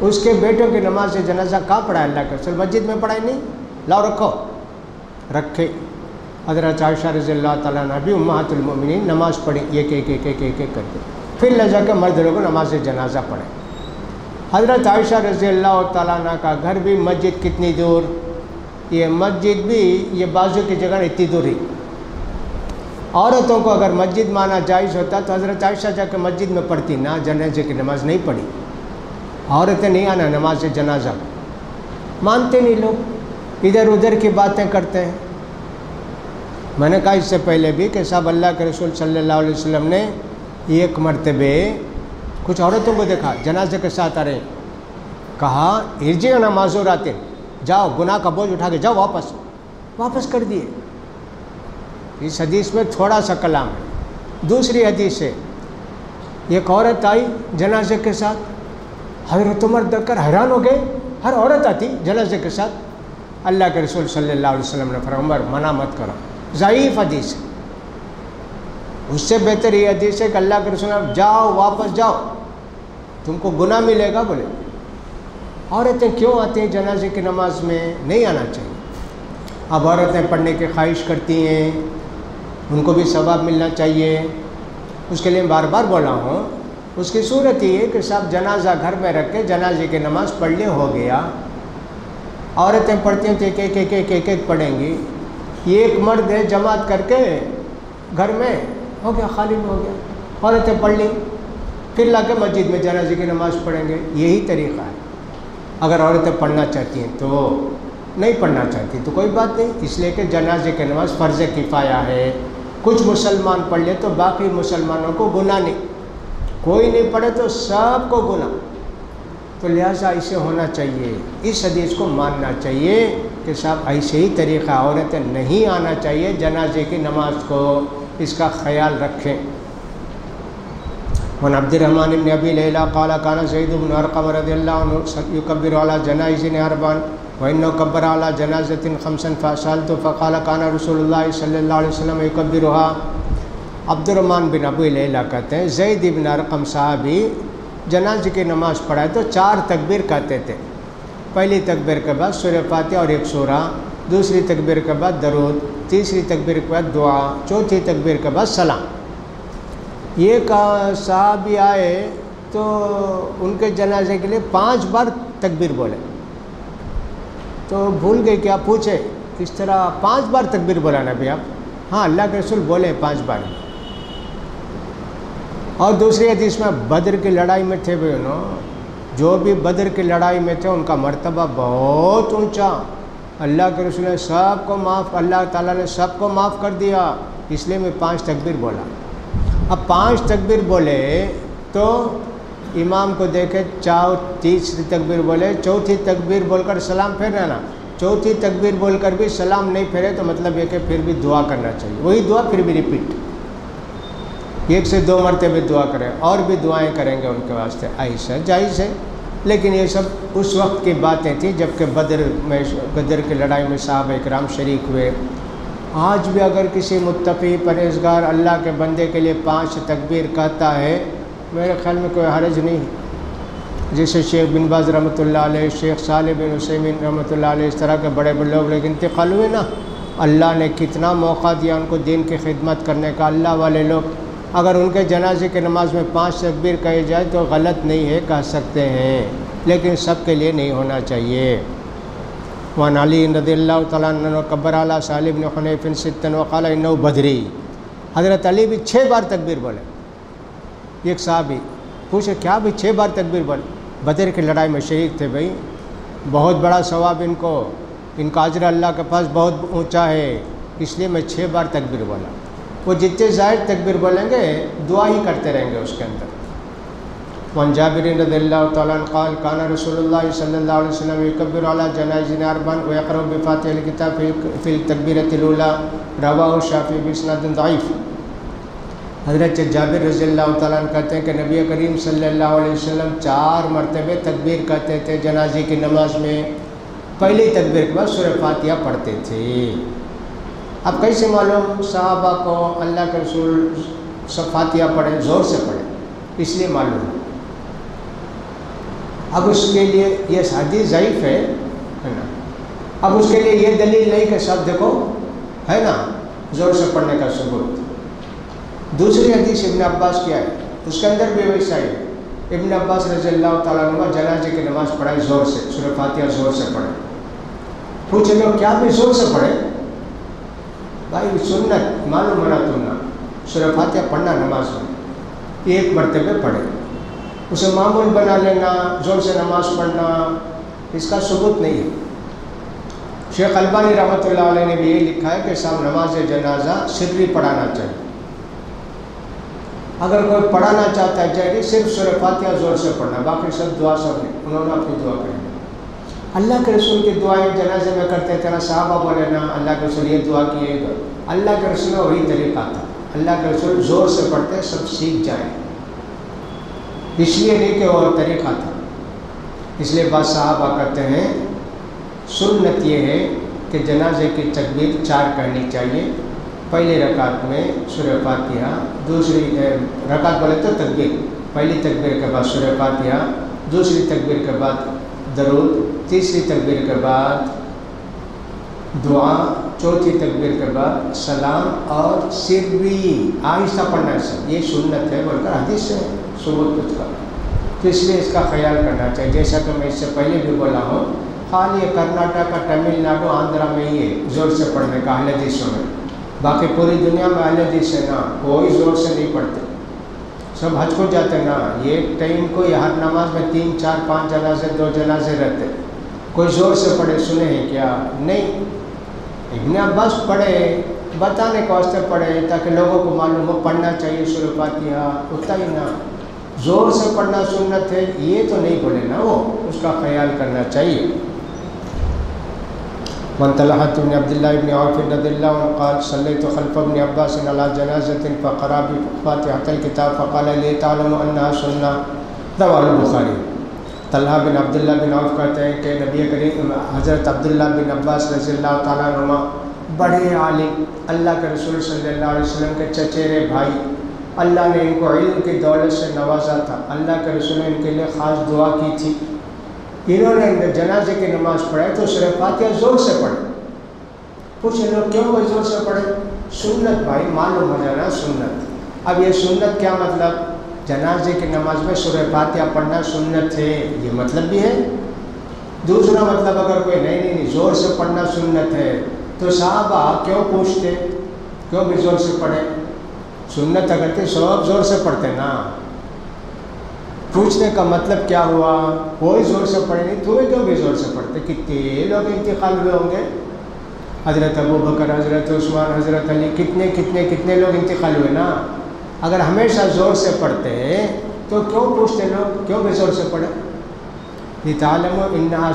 اس کے بیٹوں کی نماز جنازہ کہاں پڑھا اللہ کے رسول؟ مسجد میں پڑھائی نہیں، لاؤ رکھو، رکھے۔ حضرت عائشہ رضی اللہ تعالیٰ عنہ بھی امہات المؤمنین نماز پڑھی ایک کر کے، پھر لے جا کے مرد لوگوں نماز جنازہ پڑھے۔ حضرت عائشہ رضی اللہ تعالیٰ عنہ کا گھر بھی مسجد کتنی دور، یہ مسجد بھی یہ بازو کی جگہ اتنی دور ہی۔ عورتوں کو اگر مسجد مانا جائز ہوتا تو حضرت عائشہ جا کے مسجد میں پڑھتی نا، جنازے کی نماز نہیں پڑھی، عورتیں نہیں آنا نماز جنازہ، مانتے نہیں لوگ، ادھر ادھر کی باتیں کرتے ہیں۔ میں نے کہا اس سے پہلے بھی کہ صاحب اللہ کے رسول صلی اللہ علیہ وسلم نے ایک مرتبہ کچھ عورتوں کو دیکھا جنازے کے ساتھ آ رہے ہیں، کہا ارجعنا معذورات، جاؤ گناہ کا بوجھ اٹھا کے جاؤ، واپس کر دیے۔ اس حدیث میں تھوڑا سا کلام ہے۔ دوسری حدیث ہے، ایک عورت آئی جنازے کے ساتھ، حضرت عمر دیکھ کر حیران ہو گئے، ہر عورت آتی جنازے کے ساتھ۔ اللہ کے رسول صلی اللہ علیہ وسلم نے فرمایا عمر منع مت کرو، ضعیف حدیث ہے۔ اس سے بہتر یہ حدیث ہے کہ اللہ کے رسول نے جاؤ واپس جاؤ، تم کو گناہ ملے گا۔ بولے عورتیں کیوں آتی ہیں جنازے کی نماز میں؟ نہیں آنا چاہیے۔ اب عورتیں پڑھنے کی خواہش کرتی ہیں، ان کو بھی ثواب ملنا چاہیے، اس کے لیے بار بار بولا ہوں۔ اس کی صورت یہ ہے کہ صاحب جنازہ گھر میں رکھ کے جنازے کی نماز پڑھنے ہو گیا، عورتیں پڑھتی ہیں تو ایک پڑھیں گی، ایک مرد ہے جماعت کر کے گھر میں ہو گیا، خالی میں ہو گیا، عورتیں پڑھ لیں، پھر لا کے مسجد میں جنازے کی نماز پڑھیں گے۔ یہی طریقہ ہے۔ اگر عورتیں پڑھنا چاہتی ہیں تو نہیں پڑھنا چاہتی تو کوئی بات نہیں، اس لیے کہ جنازے کی نماز فرض کفایہ ہے۔ کچھ مسلمان پڑھ لے تو باقی مسلمانوں کو گناہ نہیں، کوئی نہیں پڑھے تو سب کو گناہ، تو لہٰذا اسے ہونا چاہیے، اس حدیث کو ماننا چاہیے کہ صاحب ایسے ہی طریقہ عورتیں نہیں آنا چاہیے جنازے کی نماز کو، اس کا خیال رکھیں۔ وعن عبد الرحمن بن ابی لیلى قال كان زید بن ارقم رضی اللہ عنہ يكبر على جنائز اربعا وانه كبر على جنازة خمسا فسألت فقال كان رسول اللہ صلی اللہ علیہ وسلم يكبرها۔ عبد الرحمن بن ابی لیلى کہتے ہیں زید بن ارقم صحابی جنازے کی نماز پڑھائے تو 4 تکبیر کہتے تھے۔ پہلی تکبیر کے بعد سورہ فاتحہ اور ایک سورہ، دوسری تکبیر کے بعد درود، تیسری تکبیر کے بعد دعا، چوتھی تکبیر کے بعد سلام۔ یہ صحابی آئے تو ان کے جنازے کے لیے 5 بار تکبیر بولے، تو بھول گئے کیا پوچھے اس طرح 5 بار تکبیر بولا نبی آپ؟ ہاں اللہ کے رسول بولے 5 بار۔ اور دوسری حدیث میں بدر کی لڑائی میں تھے بھی انہوں، جو بھی بدر کی لڑائی میں تھے ان کا مرتبہ بہت اونچا، اللہ کے رسول نے سب کو معاف، اللہ تعالیٰ نے سب کو معاف کر دیا، اس لیے میں 5 تکبیر بولا۔ اب 5 تکبیر بولے تو امام کو دیکھے تیسری تکبیر بولے، چوتھی تکبیر بول کر سلام پھیرنا نا، چوتھی تکبیر بول کر بھی سلام نہیں پھیرے تو مطلب یہ کہ پھر بھی دعا کرنا چاہیے، وہی دعا پھر بھی ریپیٹ، 1 سے 2 مرتبہ دعا کریں، اور بھی دعائیں کریں گے ان کے واسطے، ایسا جائز ہے۔ لیکن یہ سب اس وقت کی باتیں تھیں جب کہ بدر کی لڑائی میں صحابہ اکرام شریک ہوئے۔ آج بھی اگر کسی متقی پرہیزگار اللہ کے بندے کے لیے 5 تکبیر کہتا ہے، میرے خیال میں کوئی حرج نہیں، جیسے شیخ بن باز رحمۃ اللہ علیہ، شیخ صالح بن عثیمین رحمۃ اللہ علیہ، اس طرح کے بڑے بڑے لوگ لیکن انتقال ہوئے نا، اللہ نے کتنا موقع دیا ان کو دین کی خدمت کرنے کا۔ اللہ والے لوگ اگر ان کے جنازے کی نماز میں 5 تکبیر کہی جائے تو غلط نہیں ہے، کہہ سکتے ہیں، لیکن سب کے لیے نہیں ہونا چاہیے۔ وعن علی رضی اللہ تعالیٰ عنہ کبر علی سالم بن حنیف 6 وقال انه بدری، حضرت علی بھی 6 بار تکبیر بولے۔ ایک صحابی پوچھے کیا بھی 6 بار تکبیر بولے؟ بدر کی لڑائی میں شریک تھے بھائی، بہت بڑا ثواب ان کا اجر اللہ کے پاس بہت اونچا ہے، اس لیے میں 6 بار تکبیر بولا۔ وہ جتنے زائد تکبیر بولیں گے دعا ہی کرتے رہیں گے اس کے اندر۔ وعن جابر رضی اللہ تعالیٰ عنہ قال كان رسول اللہ صلی اللہ علیہ وسلم يكبر على جنائز اربعا ويقرأ بفاتحة الكتاب في التكبيرة الأولى، رواه الشافعي بإسناد ضعیف۔ حضرت جابر رضی اللہ تعالیٰ عنہ کہتے ہیں کہ نبی کریم صلی اللہ علیہ وسلم 4 مرتبہ تکبیر کہتے تھے جنازے کی نماز میں، پہلی تکبیر کے بعد سورہ فاتحہ پڑھتے تھے۔ اب کیسے معلوم؟ صحابہ کو اللہ کے رسول فاتحہ پڑھیں، زور سے پڑھیں، اس لیے معلوم ہے۔ اب اس کے لیے یہ حدیث ضعیف ہے نا، اب اس کے لیے یہ دلیل نہیں کہ سب دیکھو ہے نا زور سے پڑھنے کا ثبوت۔ دوسری حدیث ابن عباس کی ہے، اس کے اندر بھی ویسا ہی ہے، ابن عباس رضی اللہ تعالیٰ عنہ جنازے کی نماز پڑھائی زور سے، سورہ فاتحہ زور سے پڑھے۔ پوچھے گا کیا بھی زور سے پڑھے؟ بھائی سنت معلوم ہونا تمنا، سورہ فاتحہ پڑھنا نماز میں 1 مرتبہ پڑھے، اسے معمول بنا لینا، زور سے نماز پڑھنا، اس کا ثبوت نہیں ہے۔ شیخ البانی رحمۃ اللہ علیہ نے بھی یہ لکھا ہے کہ صاحب نماز جنازہ سری پڑھانا چاہیے. اگر کوئی پڑھانا چاہتا ہے چاہیے صرف سورہ فاتحہ زور سے پڑھنا، باقی سب دعا سب نہیں، انہوں نے اپنی دعا کری. اللہ کے رسول کی دعائیں جنازے میں کرتے تھے نا، صحابہ بولے نا اللہ کے رسول یہ دعا کیے گا. اللہ کے رسول میں وہی طریقہ تھا. اللہ کے رسول زور سے پڑھتے سب سیکھ جائیں، اس لیے نہیں کہ وہ طریقہ تھا. اس لیے بعض صحابہ کہتے ہیں سنت یہ ہے کہ جنازے کی تکبیر 4 کہنی چاہیے. پہلی رکعت میں سورہ فاتحہ، دوسری رکعت بولے تو تکبیر، پہلی تکبیر کے بعد سورہ فاتحہ، دوسری تکبیر کے بعد درود، تیسری تکبیر کے بعد دعا، چوتھی تکبیر کے بعد سلام، اور سری آہستہ پڑھنا ہے. سب یہ سنت ہے بول کر حدیث سے ثبوت کچھ کا. تو اس لیے اس کا خیال کرنا چاہیے. جیسا کہ میں اس سے پہلے بھی بولا ہوں، خالی کرناٹک، تمل ناڈو، آندھرا میں یہ زور سے پڑھنے کا اہل حدیثوں میں، باقی پوری دنیا میں اہل حدیث ہے نا کوئی زور سے نہیں پڑھتے. سب حج کو جاتے نا، یہ ٹائم کو ہر نماز میں 3 4 5 جنازے 2 جنازے رہتے. کوئی زور سے پڑھے سنے ہیں کیا؟ نہیں. ابن عباس پڑھے، بتانے کے واسطے پڑھے تاکہ لوگوں کو معلوم ہو پڑھنا چاہیے سورہ فاتحہ، اتنا ہی نا. زور سے پڑھنا سنت ہے یہ تو نہیں بولے نا، وہ اس کا خیال کرنا چاہیے. من طلحة بن عبد الله بن عوف رضي الله عنه قال صليت خلف ابن عباس على جنازة فقرأ بفاتحة الكتاب فقال لي تعلم أنها سنة. رواه البخاری. طلحہ بن عبداللہ بن عوف کہتے ہیں کہ نبی کریم حضرت عبداللہ بن عباس رضی اللہ تعالیٰ عنہ بڑے عالم، اللہ کے رسول صلی اللہ علیہ وسلم کے چچیرے بھائی، اللہ نے ان کو علم کی دولت سے نوازا تھا. اللہ کے رسول نے ان کے لیے خاص دعا کی تھی. انہوں نے جنازے کی نماز پڑھائی تو سورہ فاتحہ زور سے پڑھے. پوچھے لوگ کیوں وہ زور سے پڑھے؟ سنت بھائی، معلوم ہو جانا سنت. اب یہ سنت کیا مطلب؟ جنازے کی نماز میں سورہ فاتحہ پڑھنا سنت ہے، یہ مطلب بھی ہے. دوسرا مطلب اگر کوئی نہیں زور سے پڑھنا سنت ہے تو صحابہ کیوں پوچھتے کیوں بھی زور سے پڑھے؟ سنت اگر تھے سب زور سے پڑھتے نا. پوچھنے کا مطلب کیا ہوا؟ کوئی زور سے پڑھے نہیں، تمہیں کیوں بھی زور سے پڑھتے؟ کتنے لوگ انتقال ہوئے ہوں گے، حضرت ابو بکر، حضرت عثمان، حضرت علی، کتنے لوگ انتقال ہوئے نا. اگر ہمیشہ زور سے پڑھتے تو کیوں پوچھتے لوگ کیوں بھی زور سے پڑھے؟ لِتَعْلَمُوا إِنَّهَا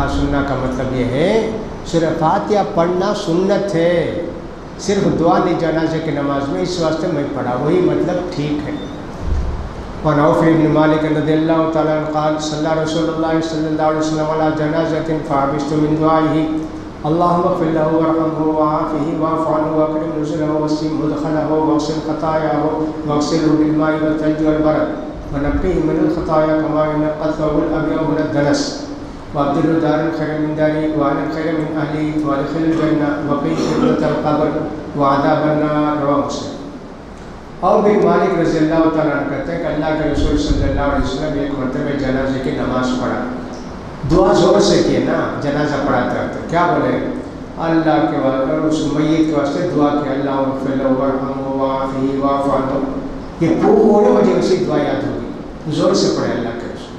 سُنَّةٌ کا مطلب یہ ہے سورہ فاتحہ پڑھنا سنت ہے، صرف دعا نہیں جنازے کی نماز میں، اس واسطے میں پڑھا، وہی مطلب ٹھیک ہے. وعن عوف بن مالک رضی اللہ تعالیٰ عنہ قال صلی رسول اللہ صلی اللہ علیہ وسلم علی جنازۃ فحبست من دعائه اللهم اغفر له وارحمه وعافه واعف عنه واكرم نزله ووسع مدخله واغسل خطاياه واغسله بالماء والثلج والبرد ونقيه من الخطايا كما ينقى الثوب الابيض من الدنس وابدله دارا خيرا من داري واهلا خيرا من اهلي وادخله الجنه وقيه فتنة القبر وعذاب النار. رواه مسلم. اور بھی مالک رضی اللہ تعالیٰ عنہ کہتے ہیں کہ اللہ کے رسول صلی اللہ علیہ وسلم ایک مرتبہ جنازے کی نماز پڑھا، دعا زور سے کیے نا، جنازہ پڑھاتے وقت کیا بولے؟ اللہ کے واسطے، اس میت کے واسطے دعا کی، اللہ اغفر له وارحمه وعافه واعف عنه. یہ پورے مجھے اسی دعا یاد ہوگی، زور سے پڑھے اللہ کے رسول.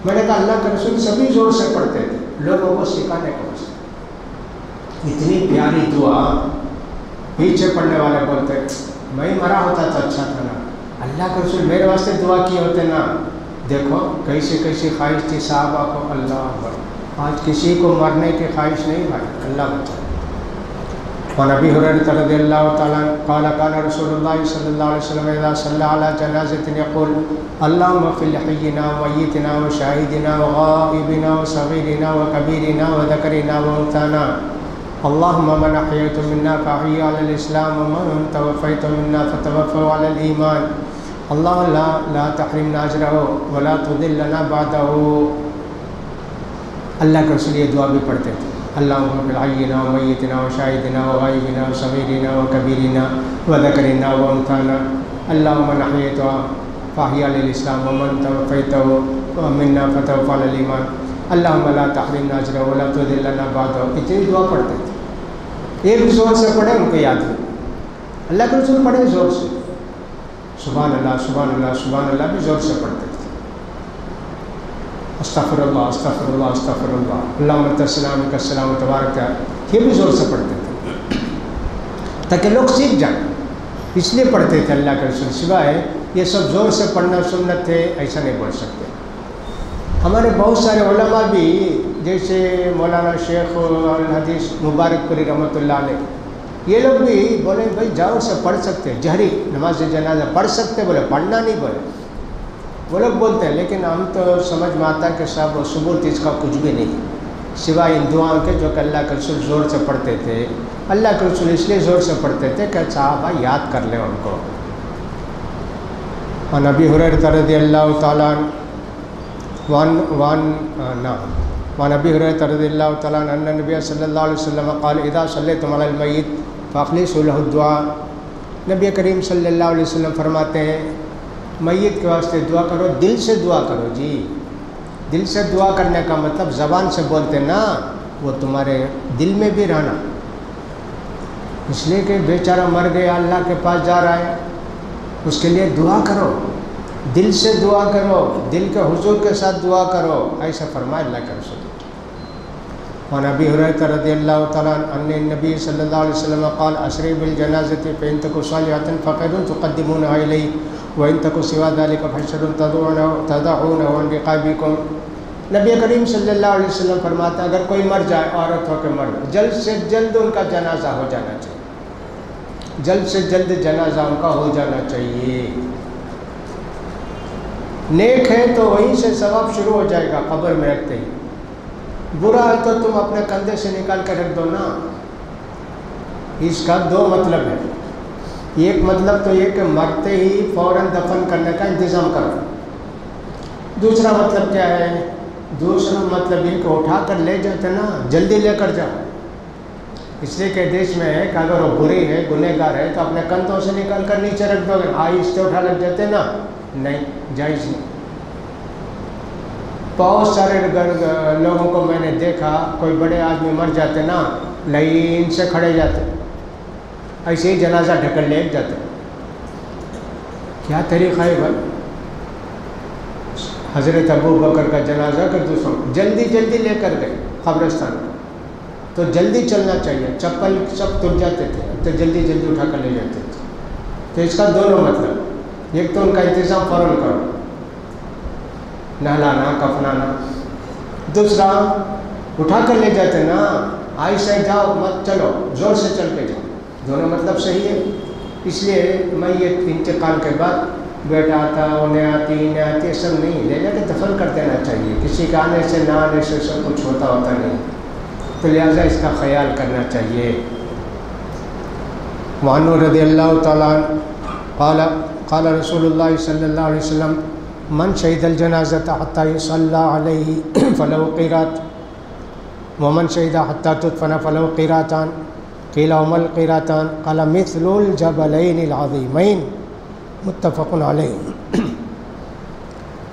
میں نے کہا اللہ کے رسول سبھی زور سے پڑھتے تھے لوگوں کو سکھانے کے واسطے. اتنی پیاری دعا، پیچھے پڑھنے والے بولتے میں مرا ہوتا تو اچھا تھا نا، اللہ کے رسول میرے واسطے دعا کیے ہوتے نا. دیکھو کیسی خواہش تھی صحابہ کو. اللہ اکبر. آج کسی کو مرنے کی خواہش نہیں بھائی، اللہ بچائے. وعن ابی ہریرہ رضی اللہ تعالیٰ عنہ قال قال رسول اللہ صلی اللہ علیہ وسلم اذا صلی علی جنازۃ یقول اللهم اغفر لحینا ومیتنا وشاہدنا وغائبنا وصغیرنا وکبیرنا وذکرنا وانثانا اللهم من احییت منا فاحیہ علی الاسلام ومن توفیت منا فتوفوا علی الایمان اللهم لا تحرمنا اجرہ ولا تضلنا بعدہ. اللہ کے رسول یہ دعا بھی پڑھتے تھے، اللهم اغفر لحینا ومیتنا وشاہدنا وغائبنا وصغیرنا وکبیرنا وذکرنا وانثانا اللهم من احییت فاحیہ علی الاسلام ومن توفیت منا فتوفوا علی الایمان اللهم لا تحرمنا اجرہ ولا تضلنا بعدہ. اتنی دعا پڑھتے تھے. ایک زور سے پڑھے ان کو یاد ہے، اللہ کے رسول پڑھے زور سے، سبحان اللہ سبحان اللہ سبحان اللہ بھی زور سے پڑھتے تھے. استغفر اللہ استغفر اللہ استغفر اللہ اللہم انت السلام منک السلام تبارک، یہ بھی زور سے پڑھتے تھے تاکہ لوگ سیکھ جائیں، اس لیے پڑھتے تھے اللہ کے رسول، سوائے یہ سب زور سے پڑھنا سنت تھے ایسا نہیں پڑھ سکتے۔ ہمارے بہت سارے علماء بھی جیسے مولانا شیخ الحدیث مبارک پوری رحمۃ اللہ علیہ، یہ لوگ بھی بولے بھائی زور سے پڑھ سکتے، جہری نماز جنازہ پڑھ سکتے، بولے پڑھنا نہیں بولے، وہ لوگ بولتے ہیں، لیکن ہم تو سمجھ میں آتا ہے کہ صاحب وہ ثبوت اس کا کچھ بھی نہیں، سوائے ان دعاؤں کے جو کہ اللہ کے رسول زور سے پڑھتے تھے۔ اللہ کے رسول اس لیے زور سے پڑھتے تھے کہ صحابہ یاد کر لیں ان کو۔ عن ابی ہریرہ رضی اللہ تعالیٰ وعن ابی ہریرہ رضی اللہ تعالیٰ عنہ ان نبی صلی اللہ علیہ وسلم قال اذا صلیتم علی المیت فاخلصوا له الدعاء، نبی کریم صلی اللہ علیہ وسلم فرماتے ہیں میت کے واسطے دعا کرو، دل سے دعا کرو، جی دل سے دعا کرنے کا مطلب زبان سے بولتے نا، وہ تمہارے دل میں بھی رہنا، اس لیے کہ بیچارہ مر گیا اللہ کے پاس جا رہا ہے، اس کے لیے دعا کرو، دل سے دعا کرو، دل کے حضور کے ساتھ دعا کرو، ایسا فرمایا اللہ کے رسول۔ وعن ابی ہریرہ رضی اللہ تعالیٰ عنہ ان النبی صلی اللہ علیہ وسلم قال اسری بالجنازۃ فإن تک صالحۃ فخیر تقدمونها الیہ وإن تک سوا ذلک فشر تدعونہ عن رقابکم۔ نبی کریم صلی اللہ علیہ وسلم فرماتا ہے اگر کوئی مر جائے، عورت ہو کے مر جائے، جلد سے جلد ان کا جنازہ ہو جانا چاہیے، جلد سے جلد جنازہ ان کا ہو جانا چاہیے۔ نیک ہے تو وہیں سے ثواب شروع ہو جائے گا قبر میں رکھتے ہی، برا ہے تو تم اپنے کندھے سے نکال کر رکھ دو نا۔ اس کا دو مطلب ہے، ایک مطلب تو یہ کہ مرتے ہی فوراً دفن کرنے کا انتظام کرو، دوسرا مطلب کیا ہے؟ دوسرا مطلب یہ کہ اٹھا کر لے جاتے نا، جلدی لے کر جاؤ، اس لیے کہ دیش میں ہے کہ اگر وہ بری ہے گنہگار ہے تو اپنے کندھوں سے نکال کر نیچے رکھ دو گے، آہستہ اٹھا لگ جاتے نا، نہیں جائز نہیں۔ بہت سارے لوگوں کو میں نے دیکھا، کوئی بڑے آدمی مر جاتے نا لائن سے کھڑے جاتے، ایسے ہی جنازہ ڈھکل لے جاتے، کیا طریقہ ہے بھائی؟ حضرت ابو بکر کا جنازہ کر دوسروں جلدی جلدی لے کر گئے قبرستان کو، تو جلدی چلنا چاہیے، چپل سب ٹوٹ جاتے تھے تو جلدی جلدی اٹھا کر لے جاتے تھے۔ تو اس کا دونوں مطلب، ایک تو ان کا انتظام فوراً کرو، نہلانا کفنانا، دوسرا اٹھا کر لے جاتے نا، آہستہ جاؤ مت چلو، زور سے چل کے جاؤ، دونوں مطلب صحیح ہے۔ اس لیے میت انتقال کے بعد بیٹا آتا انہیں آتی آتی سب نہیں، لے جا کے دفن کر دینا چاہیے، کسی کے آنے سے نہ آنے سے سب کچھ ہوتا نہیں، تو لہٰذا اس کا خیال کرنا چاہیے۔ وعن رضی اللہ تعالیٰ قال قال رسول اللہ صلی اللہ علیہ وسلم من شہد الجنازۃ حتی یصلی علیہ فلہ قیرات ومن شہد حتی تدفن فلہ قیراتان قیل وما القیراتان قال مثل الجبلین العظیمین متفق علیہ۔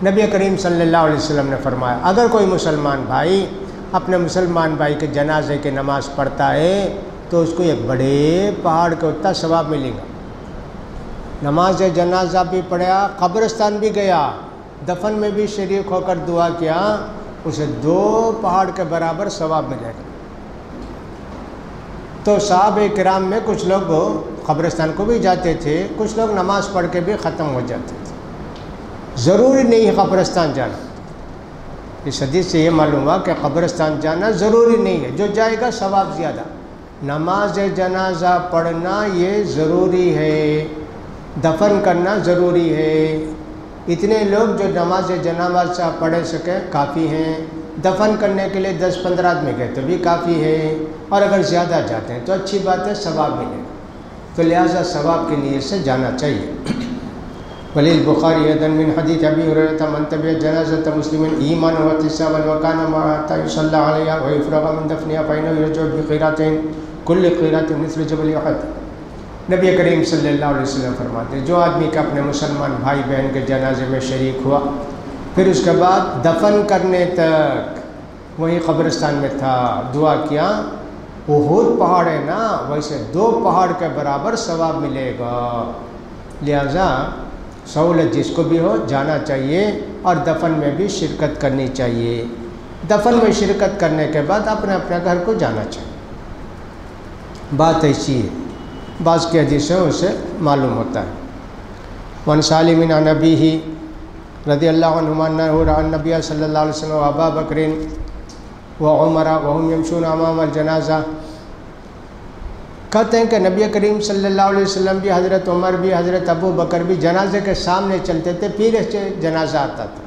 نبی کریم صلی اللہ علیہ وسلم نے فرمایا اگر کوئی مسلمان بھائی اپنے مسلمان بھائی کے جنازے کی نماز پڑھتا ہے تو اس کو ایک بڑے پہاڑ کے اتنا ثواب ملے گا۔ نماز جنازہ بھی پڑھا، قبرستان بھی گیا، دفن میں بھی شریک ہو کر دعا کیا، اسے 2 پہاڑ کے برابر ثواب ملے گا۔ تو صحابہ کرام میں کچھ لوگ قبرستان کو بھی جاتے تھے، کچھ لوگ نماز پڑھ کے بھی ختم ہو جاتے تھے، ضروری نہیں ہے قبرستان جانا۔ اس حدیث سے یہ معلوم ہوا کہ قبرستان جانا ضروری نہیں ہے، جو جائے گا ثواب زیادہ۔ نماز جنازہ پڑھنا یہ ضروری ہے، دفن کرنا ضروری ہے۔ اتنے لوگ جو نماز جنازہ پڑھ سکیں کافی ہیں، دفن کرنے کے لیے 10-15 آدمی گئے تو بھی کافی ہے، اور اگر زیادہ جاتے ہیں تو اچھی بات ہے، ثواب ملے گا، تو لہٰذا ثواب کی نیت سے جانا چاہیے۔ وللبخاری ایضا من حدیث ابی ہریرہ من تبع جنازۃ مسلم ایمانا واحتسابا وکان معه حتى يصلى عليها ويفرغ من دفنها فإنه يرجع بقيراتين كل قيرات مثل جبل احد۔ نبی کریم صلی اللہ علیہ وسلم فرماتے ہیں جو آدمی کا اپنے مسلمان بھائی بہن کے جنازے میں شریک ہوا، پھر اس کے بعد دفن کرنے تک وہی قبرستان میں تھا، دعا کیا، احد پہاڑ ہے نا، ویسے 2 پہاڑ کے برابر ثواب ملے گا۔ لہذا سہولت جس کو بھی ہو جانا چاہیے، اور دفن میں بھی شرکت کرنی چاہیے۔ دفن میں شرکت کرنے کے بعد اپنے اپنے گھر کو جانا چاہیے۔ بات ایسی ہے، بعض کی حدیثوں سے معلوم ہوتا ہے۔ وعن سالم عن ابیہ رضی اللہ عنہما انہ رأى النبی صلی اللہ علیہ وسلم وابا بکر وعمر وهم یمشون امام الجنازہ۔ کہتے ہیں کہ نبی کریم صلی اللہ علیہ وسلم بھی، حضرت عمر بھی، حضرت ابو بکر بھی جنازے کے سامنے چلتے تھے، پھر سے جنازہ آتا تھا۔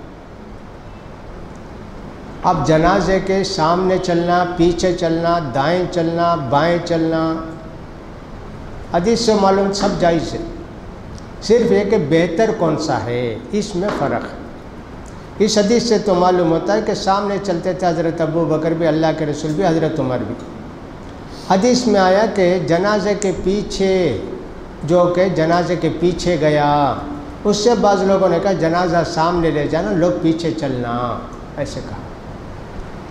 اب جنازے کے سامنے چلنا، پیچھے چلنا، دائیں چلنا، بائیں چلنا، حدیث سے معلوم سب جائز ہے، صرف یہ کہ بہتر کون سا ہے اس میں فرق ہے۔ اس حدیث سے تو معلوم ہوتا ہے کہ سامنے چلتے تھے حضرت ابو بکر بھی، اللہ کے رسول بھی، حضرت عمر بھی۔ حدیث میں آیا کہ جنازے کے پیچھے، جو کہ جنازے کے پیچھے گیا، اس سے بعض لوگوں نے کہا جنازہ سامنے لے جانا، لوگ پیچھے چلنا، ایسے کہا۔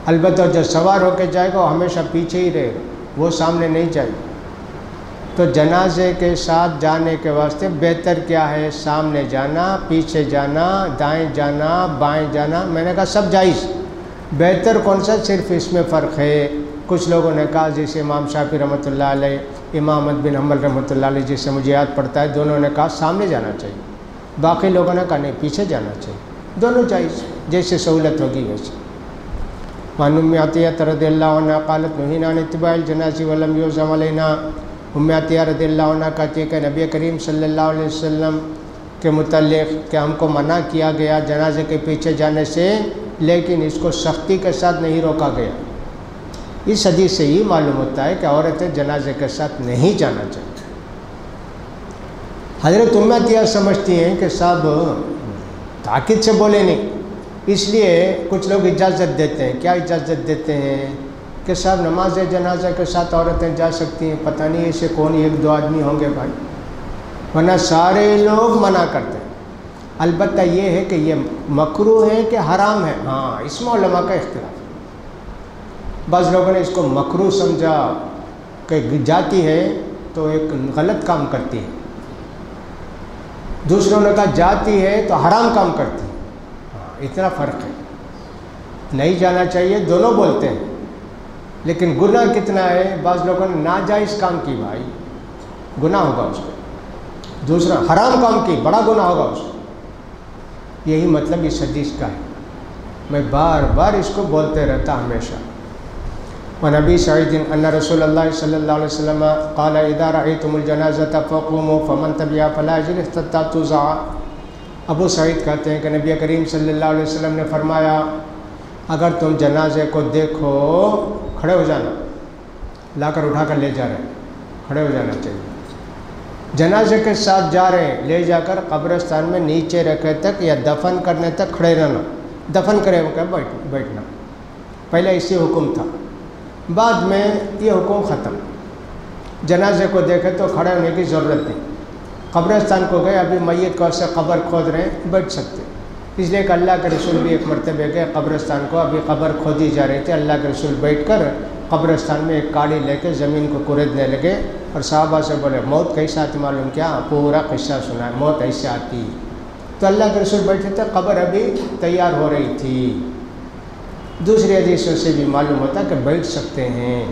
البتہ جو سوار ہو کے جائے گا وہ ہمیشہ پیچھے ہی رہے گا، وہ سامنے نہیں جائے گا۔ تو جنازے کے ساتھ جانے کے واسطے بہتر کیا ہے؟ سامنے جانا، پیچھے جانا، دائیں جانا، بائیں جانا۔ میں نے کہا سب جائز، بہتر کون سا؟ صرف اس میں فرق ہے۔ کچھ لوگوں نے کہا جیسے امام شافعی رحمۃ اللہ علیہ، امام احمد بن حنبل رحمۃ اللہ علیہ، جس سے مجھے یاد پڑتا ہے، دونوں نے کہا سامنے جانا چاہیے، باقی لوگوں نے کہا نہیں پیچھے جانا چاہیے۔ دونوں جائز، جیسے سہولت ہوگی ویسے۔ وعن ام عطیہ رضی اللہ عنہ قالت نہینا عن اتباع الجناز ولم یعزم علینا۔ ام عطیہ رضی اللہ عنہ کہتی ہے کہ نبی کریم صلی اللہ علیہ وسلم کے متعلق کہ ہم کو منع کیا گیا جنازے کے پیچھے جانے سے، لیکن اس کو سختی کے ساتھ نہیں روکا گیا۔ اس حدیث سے یہ معلوم ہوتا ہے کہ عورتیں جنازے کے ساتھ نہیں جانا چاہیے۔ حضرت ام عطیہ سمجھتی ہیں کہ صاحب تاکید سے بولے نہیں، اس لیے کچھ لوگ اجازت دیتے ہیں۔ کیا اجازت دیتے ہیں؟ کہ صاحب نماز جنازہ کے ساتھ عورتیں جا سکتی ہیں، پتہ نہیں ایسے کون ایک دو آدمی ہوں گے بھائی، ورنہ سارے لوگ منع کرتے ہیں۔ البتہ یہ ہے کہ یہ مکروہ ہے کہ حرام ہے، ہاں اس میں علماء کا اختلاف۔ بعض لوگوں نے اس کو مکروہ سمجھا کہ جاتی ہے تو ایک غلط کام کرتی ہے، دوسروں نے کہا جاتی ہے تو حرام کام کرتی ہے، ہاں اتنا فرق ہے۔ نہیں جانا چاہیے دونوں بولتے ہیں، لیکن گناہ کتنا ہے؟ بعض لوگوں نے ناجائز کام کی بھائی، گناہ ہوگا اس کو، دوسرا حرام کام کی، بڑا گناہ ہوگا اس کو۔ یہی مطلب اس حدیث کا ہے، میں بار بار اس کو بولتے رہتا ہمیشہ۔ وعن ابی سعید ان رسول اللہ صلی اللہ علیہ وسلم قال اذا رأيتم الجنازة فقوموا فمن تبعها فلا يجلس حتى تُوضع۔ ابو سعید کہتے ہیں کہ نبی کریم صلی اللہ علیہ وسلم نے فرمایا اگر تم جنازے کو دیکھو کھڑے ہو جانا، لا کر اٹھا کر لے جا رہے ہیں، کھڑے ہو جانا چاہیے۔ جنازے کے ساتھ جا رہے ہیں، لے جا کر قبرستان میں نیچے رکھے تک یا دفن کرنے تک کھڑے رہنا، دفن کرے ہو کر بیٹھنا۔ پہلے اسی حکم تھا، بعد میں یہ حکم ختم۔ جنازے کو دیکھے تو کھڑے ہونے کی ضرورت نہیں۔ قبرستان کو گئے، ابھی میت کو سے قبر کھود رہے ہیں، بیٹھ سکتے، اس لیے کہ اللہ کے رسول بھی ایک مرتبہ گئے قبرستان کو، ابھی قبر کھودی جا رہی تھی، اللہ کے رسول بیٹھ کر قبرستان میں ایک کاڑی لے کے زمین کو کریدنے لگے، اور صحابہ سے بولے موت کیسے آتی معلوم؟ کیا پورا قصہ سنا ہے، موت ایسے آتی۔ تو اللہ کے رسول بیٹھے تھے، قبر ابھی تیار ہو رہی تھی۔ دوسری حدیثوں سے بھی معلوم ہوتا ہے کہ بیٹھ سکتے ہیں۔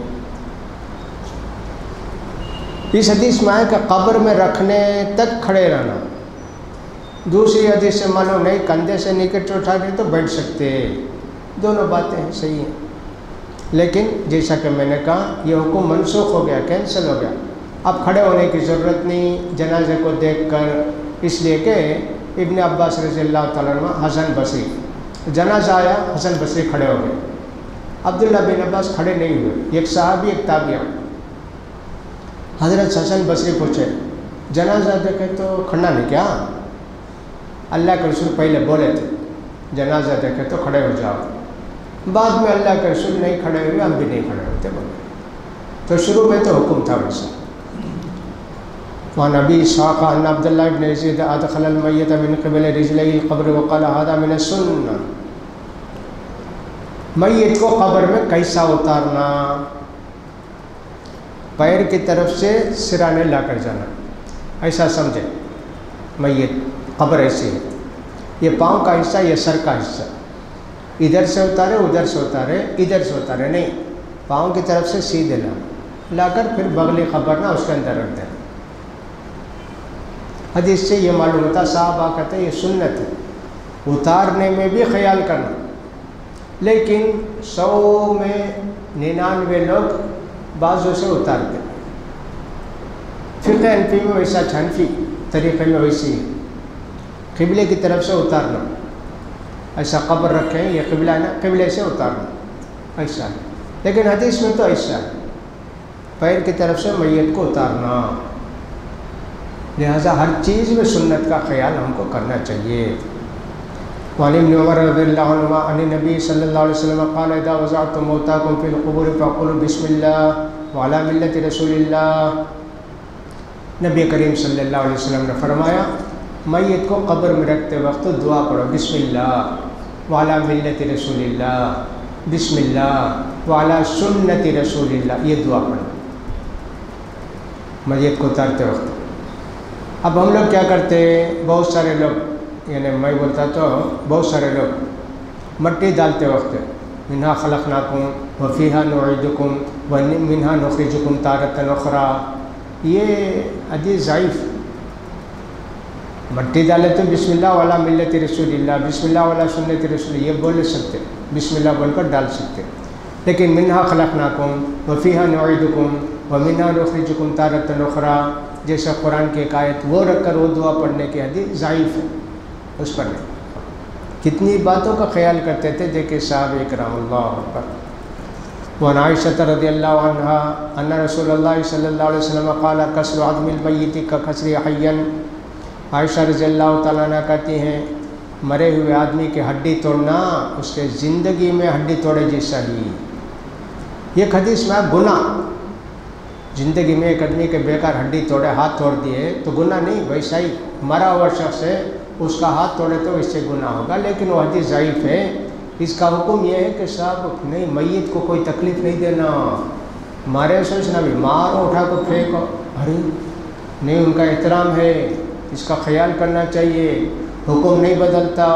اس حدیث میں ہے کہ قبر میں رکھنے تک کھڑے رہنا، دوسری حدیث سے معلوم نہیں کندھے سے نکٹ اٹھا کے تو بیٹھ سکتے، دونوں باتیں صحیح ہیں۔ لیکن جیسا کہ میں نے کہا یہ حکم منسوخ ہو گیا، کینسل ہو گیا، اب کھڑے ہونے کی ضرورت نہیں جنازے کو دیکھ کر، اس لیے کہ ابن عباس رضی اللہ تعالیٰ عنہ، حسن بصری، جنازہ آیا حسن بصری کھڑے ہو گئے، عبداللہ بن عباس کھڑے نہیں ہوئے، ایک صحابی ایک تابعی۔ حضرت حسن بصری پوچھے جنازہ دیکھے تو کھڑنا نہیں کیا؟ اللہ کے رسول پہلے بولے تھے جنازہ دیکھے تو کھڑے ہو جاؤ، بعد میں اللہ کے رسول نہیں کھڑے ہوئے، ہم بھی نہیں کھڑے ہوتے بولے، تو شروع میں تو حکم تھا ویسا۔ وعن ابی اسحاق ان عبداللہ بن یزید ادخل المیت من قبل رجلی القبر وقال هذا من السنہ۔ میت کو قبر میں کیسا اتارنا؟ پیر کی طرف سے سرانے لا کر جانا، ایسا سمجھے، میت قبر ایسی ہے، یہ پاؤں کا حصہ، یہ سر کا حصہ، ادھر سے اتارے ادھر سے اتارے ادھر سے اتارے نہیں، پاؤں کی طرف سے سیدھے لا کر پھر بغلی قبر نہ اس کے اندر رکھ دیں۔ حدیث سے یہ معلوم ہوتا، صحابہ کہتے ہیں یہ سنت ہے، اتارنے میں بھی خیال کرنا، لیکن 100 میں 99 لوگ بازو سے اتارتے۔ فقہ حنفی میں ویسا، حنفی طریقے میں ویسی ہے، قبلے کی طرف سے اتارنا، ایسا قبر رکھیں، یہ قبلہ ہے نا، قبلے سے اتارنا ایسا ہے، لیکن حدیث میں تو ایسا ہے، پیر کی طرف سے میت کو اتارنا، لہذا ہر چیز میں سنت کا خیال ہم کو کرنا چاہیے۔ وعن ابن عمر رضی اللہ عنہما عن النبی صلی اللہ علیہ وسلم قال اذا وضعتم موتاکم فی القبور فقولوا بسم اللہ وعلی ملت رسول اللہ۔ نبی کریم صلی اللہ علیہ وسلم نے فرمایا میت کو قبر میں رکھتے وقت دعا پڑھو، بسم اللہ وعلی ملت رسول اللہ، بسم اللہ وعلی سنت رسول اللہ، یہ دعا پڑھو میت کو اتارتے وقت۔ اب ہم لوگ کیا کرتے ہیں، بہت سارے لوگ، یعنی میں بولتا تو بہت سارے لوگ مٹی ڈالتے وقت منہا خلقناکم وفیہا نعیدکم ومنہا نخرجکم تارۃ اخری، یہ حدیث ضعیف۔ مٹی ڈالے تو بسم اللہ والا ملت رسول اللہ، بسم اللہ والا سنت رسول اللہ، یہ بول سکتے، بسم اللہ بول کر ڈال سکتے، لیکن منہا خلقناکم وفیہا نعیدکم ومنہا نخرجکم تارۃ اخری جیسا قرآن کی ایک آیت وہ رکھ کر وہ دعا پڑھنے کی حدیث ضعیف ہے، اس پر نہیں۔ کتنی باتوں کا خیال کرتے تھے، دیکھیں صحابہ کرام، اللہ اکبر۔ وعن عائشہ رضی اللہ عنہا ان رسول اللہ صلی اللہ علیہ وسلم قال کسر عظم المیت ککسر حیا، عائشہ رضی اللہ تعالیٰ عنہ کہتی ہیں مرے ہوئے آدمی کی ہڈی توڑنا اس کے زندگی میں ہڈی توڑے جیسا ہی۔ یہ حدیث میں گناہ، زندگی میں ایک آدمی کے بیکار ہڈی توڑے، ہاتھ توڑ دیے تو گناہ نہیں، ویسا ہی مرا ہوا شخص ہے اس کا ہاتھ توڑے تو اس سے گناہ ہوگا، لیکن وہ حدیث ضعیف ہے۔ اس کا حکم یہ ہے کہ صاحب نہیں، میت کو کوئی تکلیف نہیں دینا، مارے سوچنا بھی مارو، اٹھا کو پھینکو، ارے نہیں، ان کا احترام ہے، اس کا خیال کرنا چاہیے، حکم نہیں بدلتا۔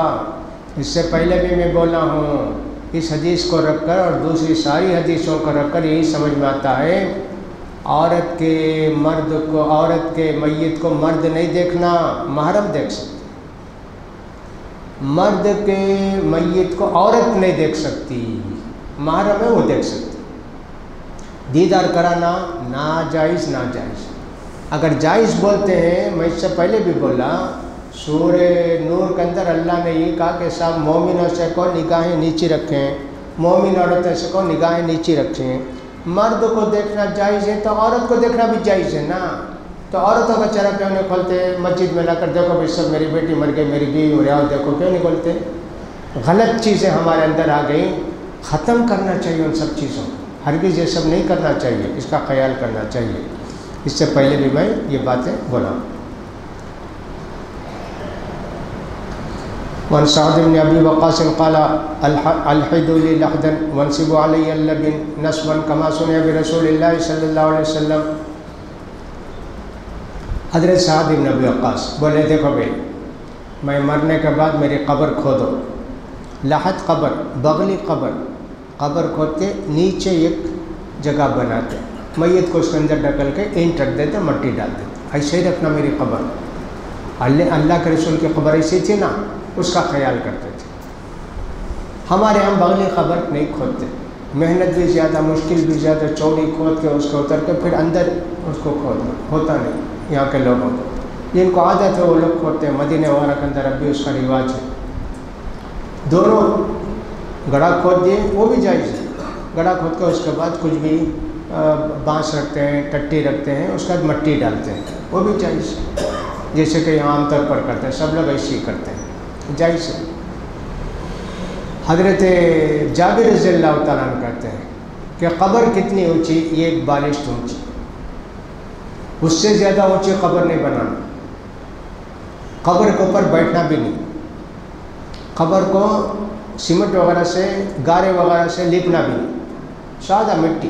اس سے پہلے بھی میں بولا ہوں، اس حدیث کو رکھ کر اور دوسری ساری حدیثوں کو رکھ کر یہی سمجھ میں آتا ہے عورت کے مرد کو، عورت کے میت کو مرد نہیں دیکھنا، محرم دیکھ سکتے، مرد کے میت کو عورت نہیں دیکھ سکتی، محرم ہے وہ دیکھ سکتی۔ دیدار کرانا ناجائز، ناجائز۔ اگر جائز بولتے ہیں، میں اس سے پہلے بھی بولا، سورہ نور کے اندر اللہ نے یہ کہا کہ صاحب مومنوں سے کو نگاہیں نیچی رکھیں، مومن عورتوں سے کو نگاہیں نیچی رکھیں۔ مرد کو دیکھنا جائز ہے تو عورت کو دیکھنا بھی جائز ہے نا، تو عورتوں کا چہرہ کیوں نہیں کھولتے؟ مسجد میں لا کر دیکھو بھائی سب میری بیٹی مر گئی، میری بیوی ہو رہا، دیکھو کیوں نہیں کھولتے؟ غلط چیزیں ہمارے اندر آ گئی، ختم کرنا چاہیے ان سب چیزوں کو، ہرگز یہ سب نہیں کرنا چاہیے، اس کا خیال کرنا چاہیے۔ اس سے پہلے بھی میں یہ باتیں بولا۔ وعن سعد بن ابی وقاص قال الحدوا لي لحدا وانصبوا علي اللبن نصبا كما سمع برسول اللہ صلی اللہ علیہ وسلم۔ حضرت سعد بن ابی وقاص بولے دیکھو بھائی، میں مرنے کے بعد میری قبر کھودو، لحد قبر، بغلی قبر، قبر کھود کے نیچے ایک جگہ بناتے، میت کو اس کے اندر ڈکل کے اینٹ رکھ دیتے، مٹی ڈال دیتے، ایسے ہی رکھنا میری قبر۔ اللہ کے رسول کی قبر ایسی تھی نا، اس کا خیال کرتے تھے۔ ہمارے ہم بغلی قبر نہیں کھودتے، محنت بھی زیادہ، مشکل بھی زیادہ، چوڑی کھود کے اس کو اتر کے پھر اندر اس کو کھودنا ہوتا نہیں یہاں کے لوگوں کو، جن کو عادت ہے وہ لوگ کھودتے ہیں، مدینے وغیرہ کے اندر اب بھی اس کا رواج ہے۔ دونوں گڑھا کھود دیے وہ بھی جائز ہے، گڑھا کھود کے اس کے بعد کچھ بھی بانس رکھتے ہیں، ٹٹی رکھتے ہیں، اس کے بعد مٹی ڈالتے ہیں، وہ بھی جائز ہے، جیسے کہ یہاں عام طور پر کرتے ہیں، سب لوگ ایسے ہی کرتے ہیں، جائز ہے۔ حضرت جابر رضی اللہ تعالیٰ عنہ کہتے ہیں کہ قبر کتنی اونچی، یہ ایک بالشت اونچی، اس سے زیادہ اونچی قبر نہیں بنانا، قبر کے اوپر بیٹھنا بھی نہیں، قبر کو سیمنٹ وغیرہ سے، گارے وغیرہ سے لیپنا بھی نہیں، سادہ مٹی،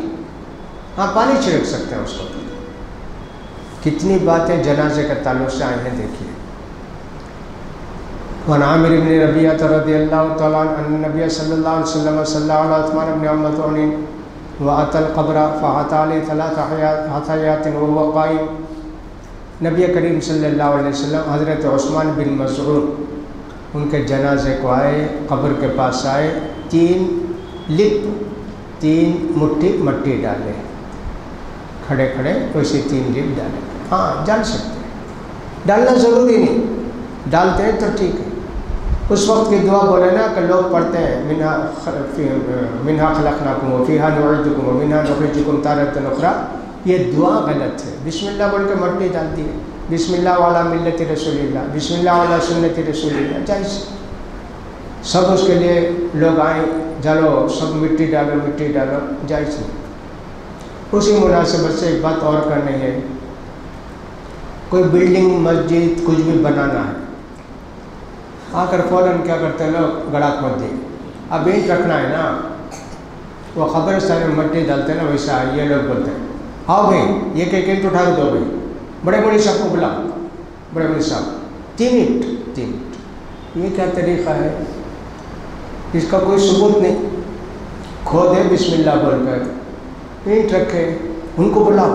ہاں پانی چھڑک سکتے ہیں اس کو۔ کتنی باتیں جنازے کے تعلق سے آئی ہیں دیکھیے۔ وعن عامر بن ربيعة رضي الله تعالى عنه أن النبي صلى الله عليه وسلم صلى على عثمان بن مطعون وأتى القبر فأتى عليه 3 حثيات وهو قائم. نبی کریم صلی اللہ علیہ وسلم حضرت عثمان بن مظعون ان کے جنازے کو آئے، قبر کے پاس آئے، 3 مٹھی مٹی ڈالے، کھڑے کھڑے ویسے 3 لپ ڈالے. ہاں ڈال سکتے ہیں، ڈالنا ضروری نہیں، ڈالتے ہیں تو ٹھیک ہے. اس وقت کی دعا بولے نا کہ لوگ پڑھتے ہیں منہا خلقناکم وفیہا نعیدکم ومنہا نخرجکم تارۃ اخری. یہ دعا غلط ہے. بسم اللہ بول کے مٹی ڈال دی ہے، بسم اللہ والا ملت رسول اللہ، بسم اللہ والا سنت رسول اللہ، جائز. سب اس کے لیے لوگ آئیں چلو سب مٹی ڈالو، جائز نہیں. اسی مناسبت سے ایک بات اور کرنی ہے. کوئی بلڈنگ مسجد کچھ بھی بنانا ہے، آ کر فوراً کیا کرتے ہیں لوگ، گڑھا کھود دی. اب اینٹ رکھنا ہے نا، وہ قبرستان میں مٹی ڈالتے ہیں نا، ویسا یہ لوگ بولتے ہیں آؤ بھائی یہ کہ اینٹ اٹھا دو بھائی، بڑے بڑے صاحب کو بلا، بڑے بڑے صاحب 3 اینٹ. یہ کیا طریقہ ہے؟ اس کا کوئی ثبوت نہیں. کھودے بسم اللہ بول کر، اینٹ رکھے، ان کو بلاؤ،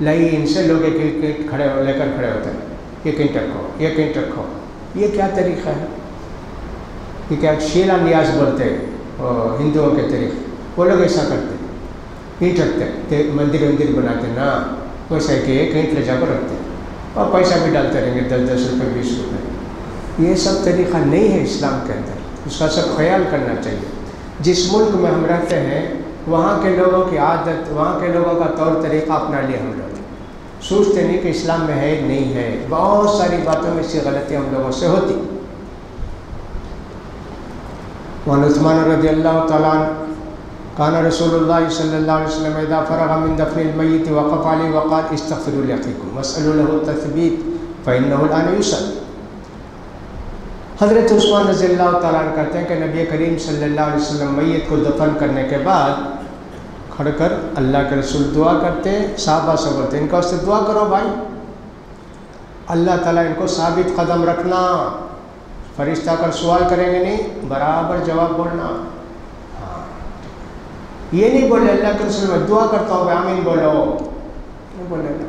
لائی ان سے لوگ ایک اینٹ کھڑے لے کر کھڑے ہوتے ہیں، ایک اینٹ رکھو. یہ کیا طریقہ ہے؟ یہ کیا شیلا نیاز بولتے ہیں ہندوؤں کے طریقے، وہ لوگ ایسا کرتے ہیں، اینٹ رکھتے مندر بناتے نا، ویسا کہ ایک اینٹ لے جا کر رکھتے اور پیسہ بھی ڈالتے رہیں گے 10 روپے 20 روپے. یہ سب طریقہ نہیں ہے اسلام کے اندر، اس کا سب خیال کرنا چاہیے. جس ملک میں ہم رہتے ہیں وہاں کے لوگوں کی عادت، وہاں کے لوگوں کا طور طریقہ اپنا لیے ہم لوگ سوچتے نہیں کہ اسلام میں ہے نہیں ہے. بہت ساری باتوں میں سے غلطیاں ہم لوگوں سے ہوتی. وعن عثمان رضی اللہ تعالیٰ عنہ کان رسول اللہ صلی اللہ علیہ وسلم اذا فرغ من دفن المیت وقف علیہ وقال استغفروا لاخیکم واسألوا له التثبیت فإنه الآن یسأل. حضرت عثمان رضی اللہ تعالیٰ عنہ کہتے ہیں کہ نبی کریم صلی اللہ علیہ وسلم میت کو دفن کرنے کے بعد کھڑ کر اللہ کے رسول دعا کرتے، صحابہ سے بولتے ان کا اس سے دعا کرو بھائی، اللہ تعالیٰ ان کو ثابت قدم رکھنا، فرشتہ کر سوال کریں گے نہیں، برابر جواب بولنا. یہ نہیں بولے اللہ کے رسول میں دعا کرتا ہوں آمین بولو، نہیں بولے نا.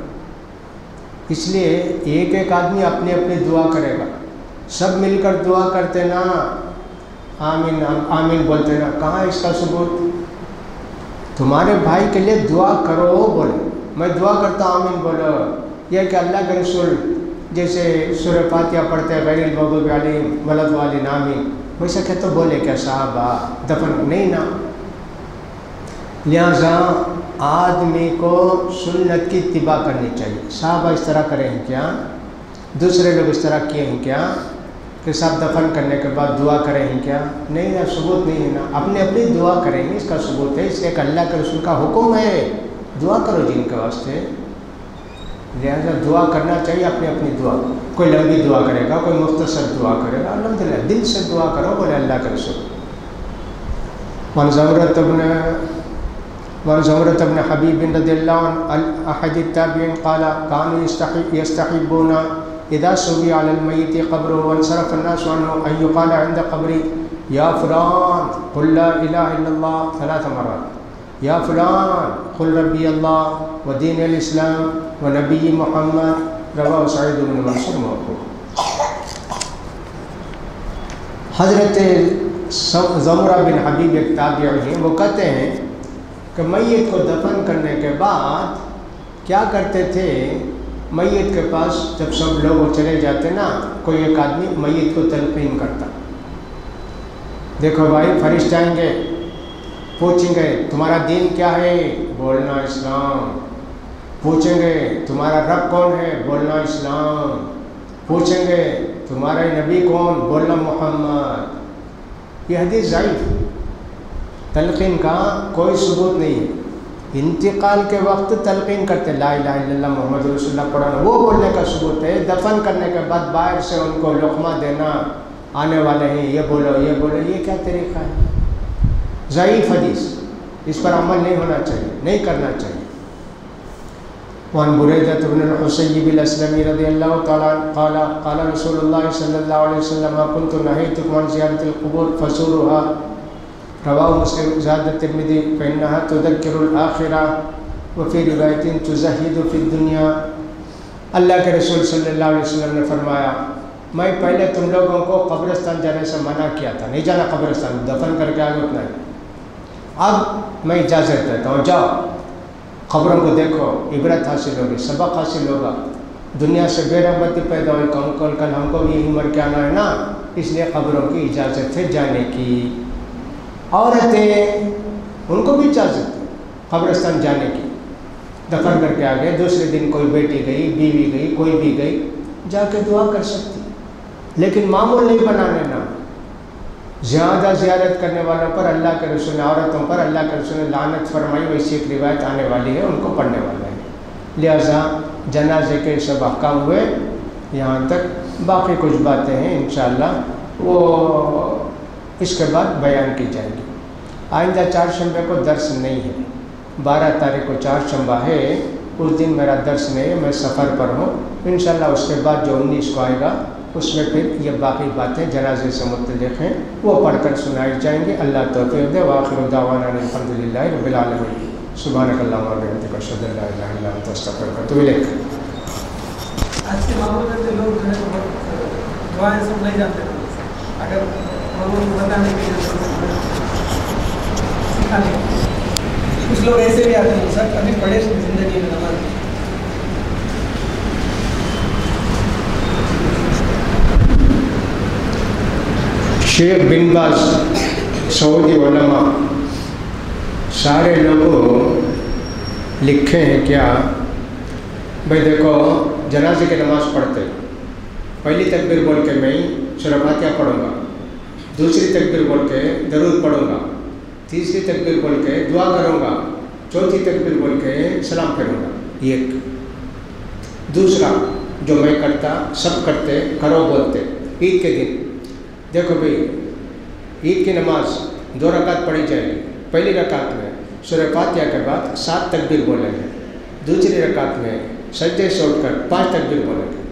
اس لیے ایک آدمی اپنی اپنی دعا کرے گا، سب مل کر دعا کرتے نا، آمین آمین بولتے نا، کہاں اس کا ثبوت؟ تمہارے بھائی کے لیے دعا کرو بولے، میں دعا کرتا ہوں آمین بولو. یہ کہ اللہ کے رسول جیسے سورہ فاتحہ پڑھتے ہیں غیر المغضوب علیہم ولا الضالین آمین، ویسا کہ تو بولے کیا صحابہ دفن نہیں نا. لہٰذا آدمی کو سنت کی اتباع کرنی چاہیے. صحابہ اس طرح کریں ہیں کیا؟ دوسرے لوگ اس طرح کیے ہیں کیا کہ سب دفن کرنے کے بعد دعا کریں ہیں کیا؟ نہیں نا، ثبوت نہیں ہے نا. اپنی اپنی دعا کریں گے، اس کا ثبوت ہے، اس لیے کہ اللہ کے رسول کا حکم ہے دعا کرو جن کے واسطے. لہٰذا دعا کرنا چاہیے، اپنی اپنی دعا. کوئی لمبی دعا کرے گا، کوئی مختصر دعا کرے گا، الحمدللہ دل سے دعا کرو بولے اللہ کے رسول. وعن زمرة بن حبيب رضي الله عنه أحد التابعين قال كانوا يستحبون إذا سوي على الميت قبره وانصرف الناس عنه أن يقال عند قبره يا فلان قل لا إله إلا الله 3 مرات، يا فلان قل ربي الله ودين الإسلام ونبي محمد. رواه سعيد بن منصور موقوف. حضرت زمرہ بن حبیب ایک تابعی ہیں، وہ کہتے ہیں کہ میت کو دفن کرنے کے بعد کیا کرتے تھے، میت کے پاس جب سب لوگ چلے جاتے نا، کوئی ایک آدمی میت کو تلقین کرتا، دیکھو بھائی فرشتے آئیں گے، پوچھیں گے تمہارا دین کیا ہے، بولنا اسلام. پوچھیں گے تمہارا رب کون ہے، بولنا اسلام. پوچھیں گے تمہارا نبی کون، بولنا محمد. یہ حدیث ضعیف، تلقین کا کوئی ثبوت نہیں ہے. انتقال کے وقت تلقین کرتے لا الہ الا اللہ محمد رسول اللہ پڑھنا، وہ بولنے کا ثبوت ہے. دفن کرنے کے بعد باہر سے ان کو لقمہ دینا، آنے والے ہیں یہ بولو یہ بولو، یہ کیا طریقہ ہے؟ ضعیف حدیث، اس پر عمل نہیں ہونا چاہیے، نہیں کرنا چاہیے. وعن بريدة بن الحصيب الأسلمي رضي الله تعالى عنه قال قال رسول الله صلى الله عليه وسلم ما كنت نهيتكم عن زيارة القبور فزوروها رواه مسلم زاد الترمذي فإنها تذكر الآخرة وفي روایت تزہد فی الدنیا. اللہ کے رسول صلی اللہ علیہ وسلم نے فرمایا میں پہلے تم لوگوں کو قبرستان جانے سے منع کیا تھا، نہیں جانا قبرستان، دفن کر کے آگے اتنا ہی. اب میں اجازت دیتا ہوں، جاؤ قبروں کو دیکھو، عبرت حاصل ہوگی، سبق حاصل ہوگا. دنیا سے بے رغبتی پیدا ہوئی، کل ہم کو بھی یہی مر کے آنا ہے نا، اس لیے قبروں کی اجازت ہے جانے کی. عورتیں ان کو بھی اجازت ہے قبرستان جانے کی، دفن کر کے آگے دوسرے دن کوئی بیٹی گئی، بیوی گئی، کوئی بھی گئی، جا کے دعا کر سکتی. لیکن معمول نہیں بنانے نا. زیادہ زیارت کرنے والوں پر اللہ کے رسول نے، عورتوں پر اللہ کے رسول نے لعنت فرمائی، ویسی ایک روایت آنے والی ہے، ان کو پڑھنے والا ہے. لہٰذا جنازے کے سب احکام ہوئے یہاں تک، باقی کچھ باتیں ہیں انشاءاللہ وہ اس کے بعد بیان کی جائیں گی. آئندہ چہارشنبے کو درس نہیں ہے، 12 تاریخ کو چہارشنبہ ہے، اس دن میرا درس نہیں ہے، میں سفر پر ہوں. انشاءاللہ اس کے بعد جو 19 کو آئے گا اس میں پھر یہ باقی باتیں جنازے سے متعلق ہیں وہ پڑھ کر سنائی جائیں گے. اللہ توفیق دے. وآخر دعوانا الحمدللہ رب العالمین. سبحانک اللہم وبحمدک اشہد ان لا الہ الا انت استغفرک واتوب الیک. آج کے معمول میں تو لوگ جو ہے دعائیں سب نہیں جانتے تھے، اگر معمول بتانے کے لیے سکھانے کچھ لوگ ایسے بھی آتے ہیں سر کبھی پڑھے زندگی میں نماز. شیخ بن باز سعودی علماء سارے لوگوں لکھے ہیں کیا بھائی دیکھو جنازے کی نماز پڑھتے پہلی تکبیر بول کے میں سورہ فاتحہ پڑھوں گا، دوسری تکبیر بول کے درود پڑھوں گا، تیسری تکبیر بول کے دعا کروں گا، چوتھی تکبیر بول کے سلام پھیروں گا. ایک دوسرا جو میں کرتا سب کرتے کرو بولتے. عید کے دن دیکھو بھئی عید کی نماز 2 رکعت پڑھی جائے گی. پہلی رکعت میں سورہ فاتحہ کے بعد 7 تکبیر بولیں گے، دوسری رکعت میں سجدے سے اٹھ کر 5 تکبیر بولیں گے.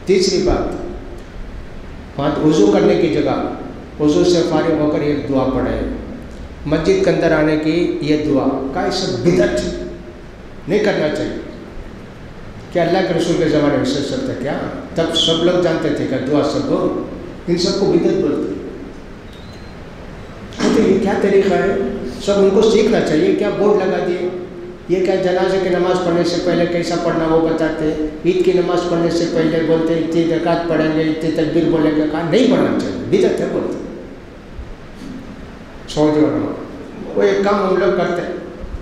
تیسری بات 5 وضو کرنے کی جگہ وضو سے فارغ ہو کر ایک دعا پڑھیں. مسجد کے اندر آنے کی یہ دعا کا یہ سب بدعت نہیں کرنا چاہیے. کیا اللہ کے رسول کے زمانے میں سب سکتا کیا؟ تب سب لوگ جانتے تھے کہ دعا سب کو، ان سب کو بدعت بولتے. تو یہ کیا طریقہ ہے؟ سب ان کو سیکھنا چاہیے. کیا بورڈ لگا دیے، یہ کیا جنازے کی نماز پڑھنے سے پہلے کیسا پڑھنا وہ بتاتے، عید کی نماز پڑھنے سے پہلے بولتے اتنی رکعت پڑھیں گے، اتنی تکبیر بولیں گے. کہا نہیں پڑھنا چاہیے، بدعت ہے بولتے. سعودی علماء وہ ایک کام ہم لوگ کرتے،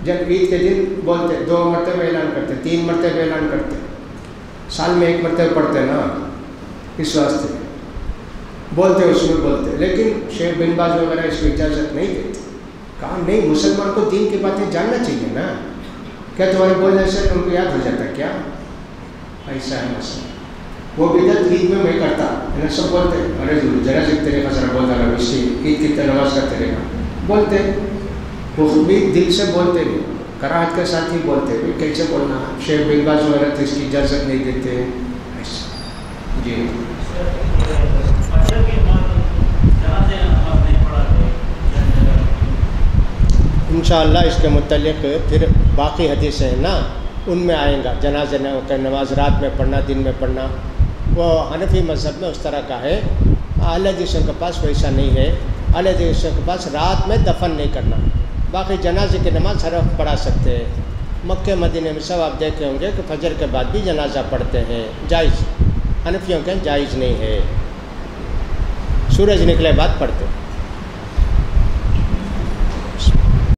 جب عید کے دن بولتے 2 مرتبہ اعلان کرتے، 3 مرتبہ اعلان کرتے، سال میں 1 مرتبہ پڑھتے نا، اس واسطے بولتے اس میں بولتے. لیکن شیخ بن باز وغیرہ اس کو اجازت نہیں دیتے. کہا نہیں، مسلمان کو دین کی باتیں جاننا چاہیے نا. کیا تمہارے بولنے سے ان کو یاد ہو جاتا کیا؟ ایسا ہے مسئلہ. وہ بدعت عید میں کرتا ہے نا، سب بولتے ارے ذرا سے طریقہ ذرا بولتا رہا اس عید کی نماز کا طریقہ بولتے، وہ بھی دل سے بولتے نہیں، کراہت کے ساتھ ہی بولتے. کیسے بولنا؟ شیخ بن باز وغیرہ تو اس کی اجازت نہیں دیتے. ایسا جی انشاءاللہ اس کے متعلق پھر باقی حدیثیں ہیں نا، ان میں آئیں گا. جنازے کا نماز رات میں پڑھنا، دن میں پڑھنا، وہ حنفی مذہب میں اس طرح کا ہے. اہل حدیثوں کے پاس ویسا نہیں ہے. اہل حدیثوں کے پاس رات میں دفن نہیں کرنا، باقی جنازے کی نماز ہر وقت پڑھا سکتے ہیں. مکہ مدینے میں سب آپ دیکھے ہوں گے کہ فجر کے بعد بھی جنازہ پڑھتے ہیں، جائز. حنفیوں کے جائز نہیں ہے، سورج نکلے بعد پڑھتے.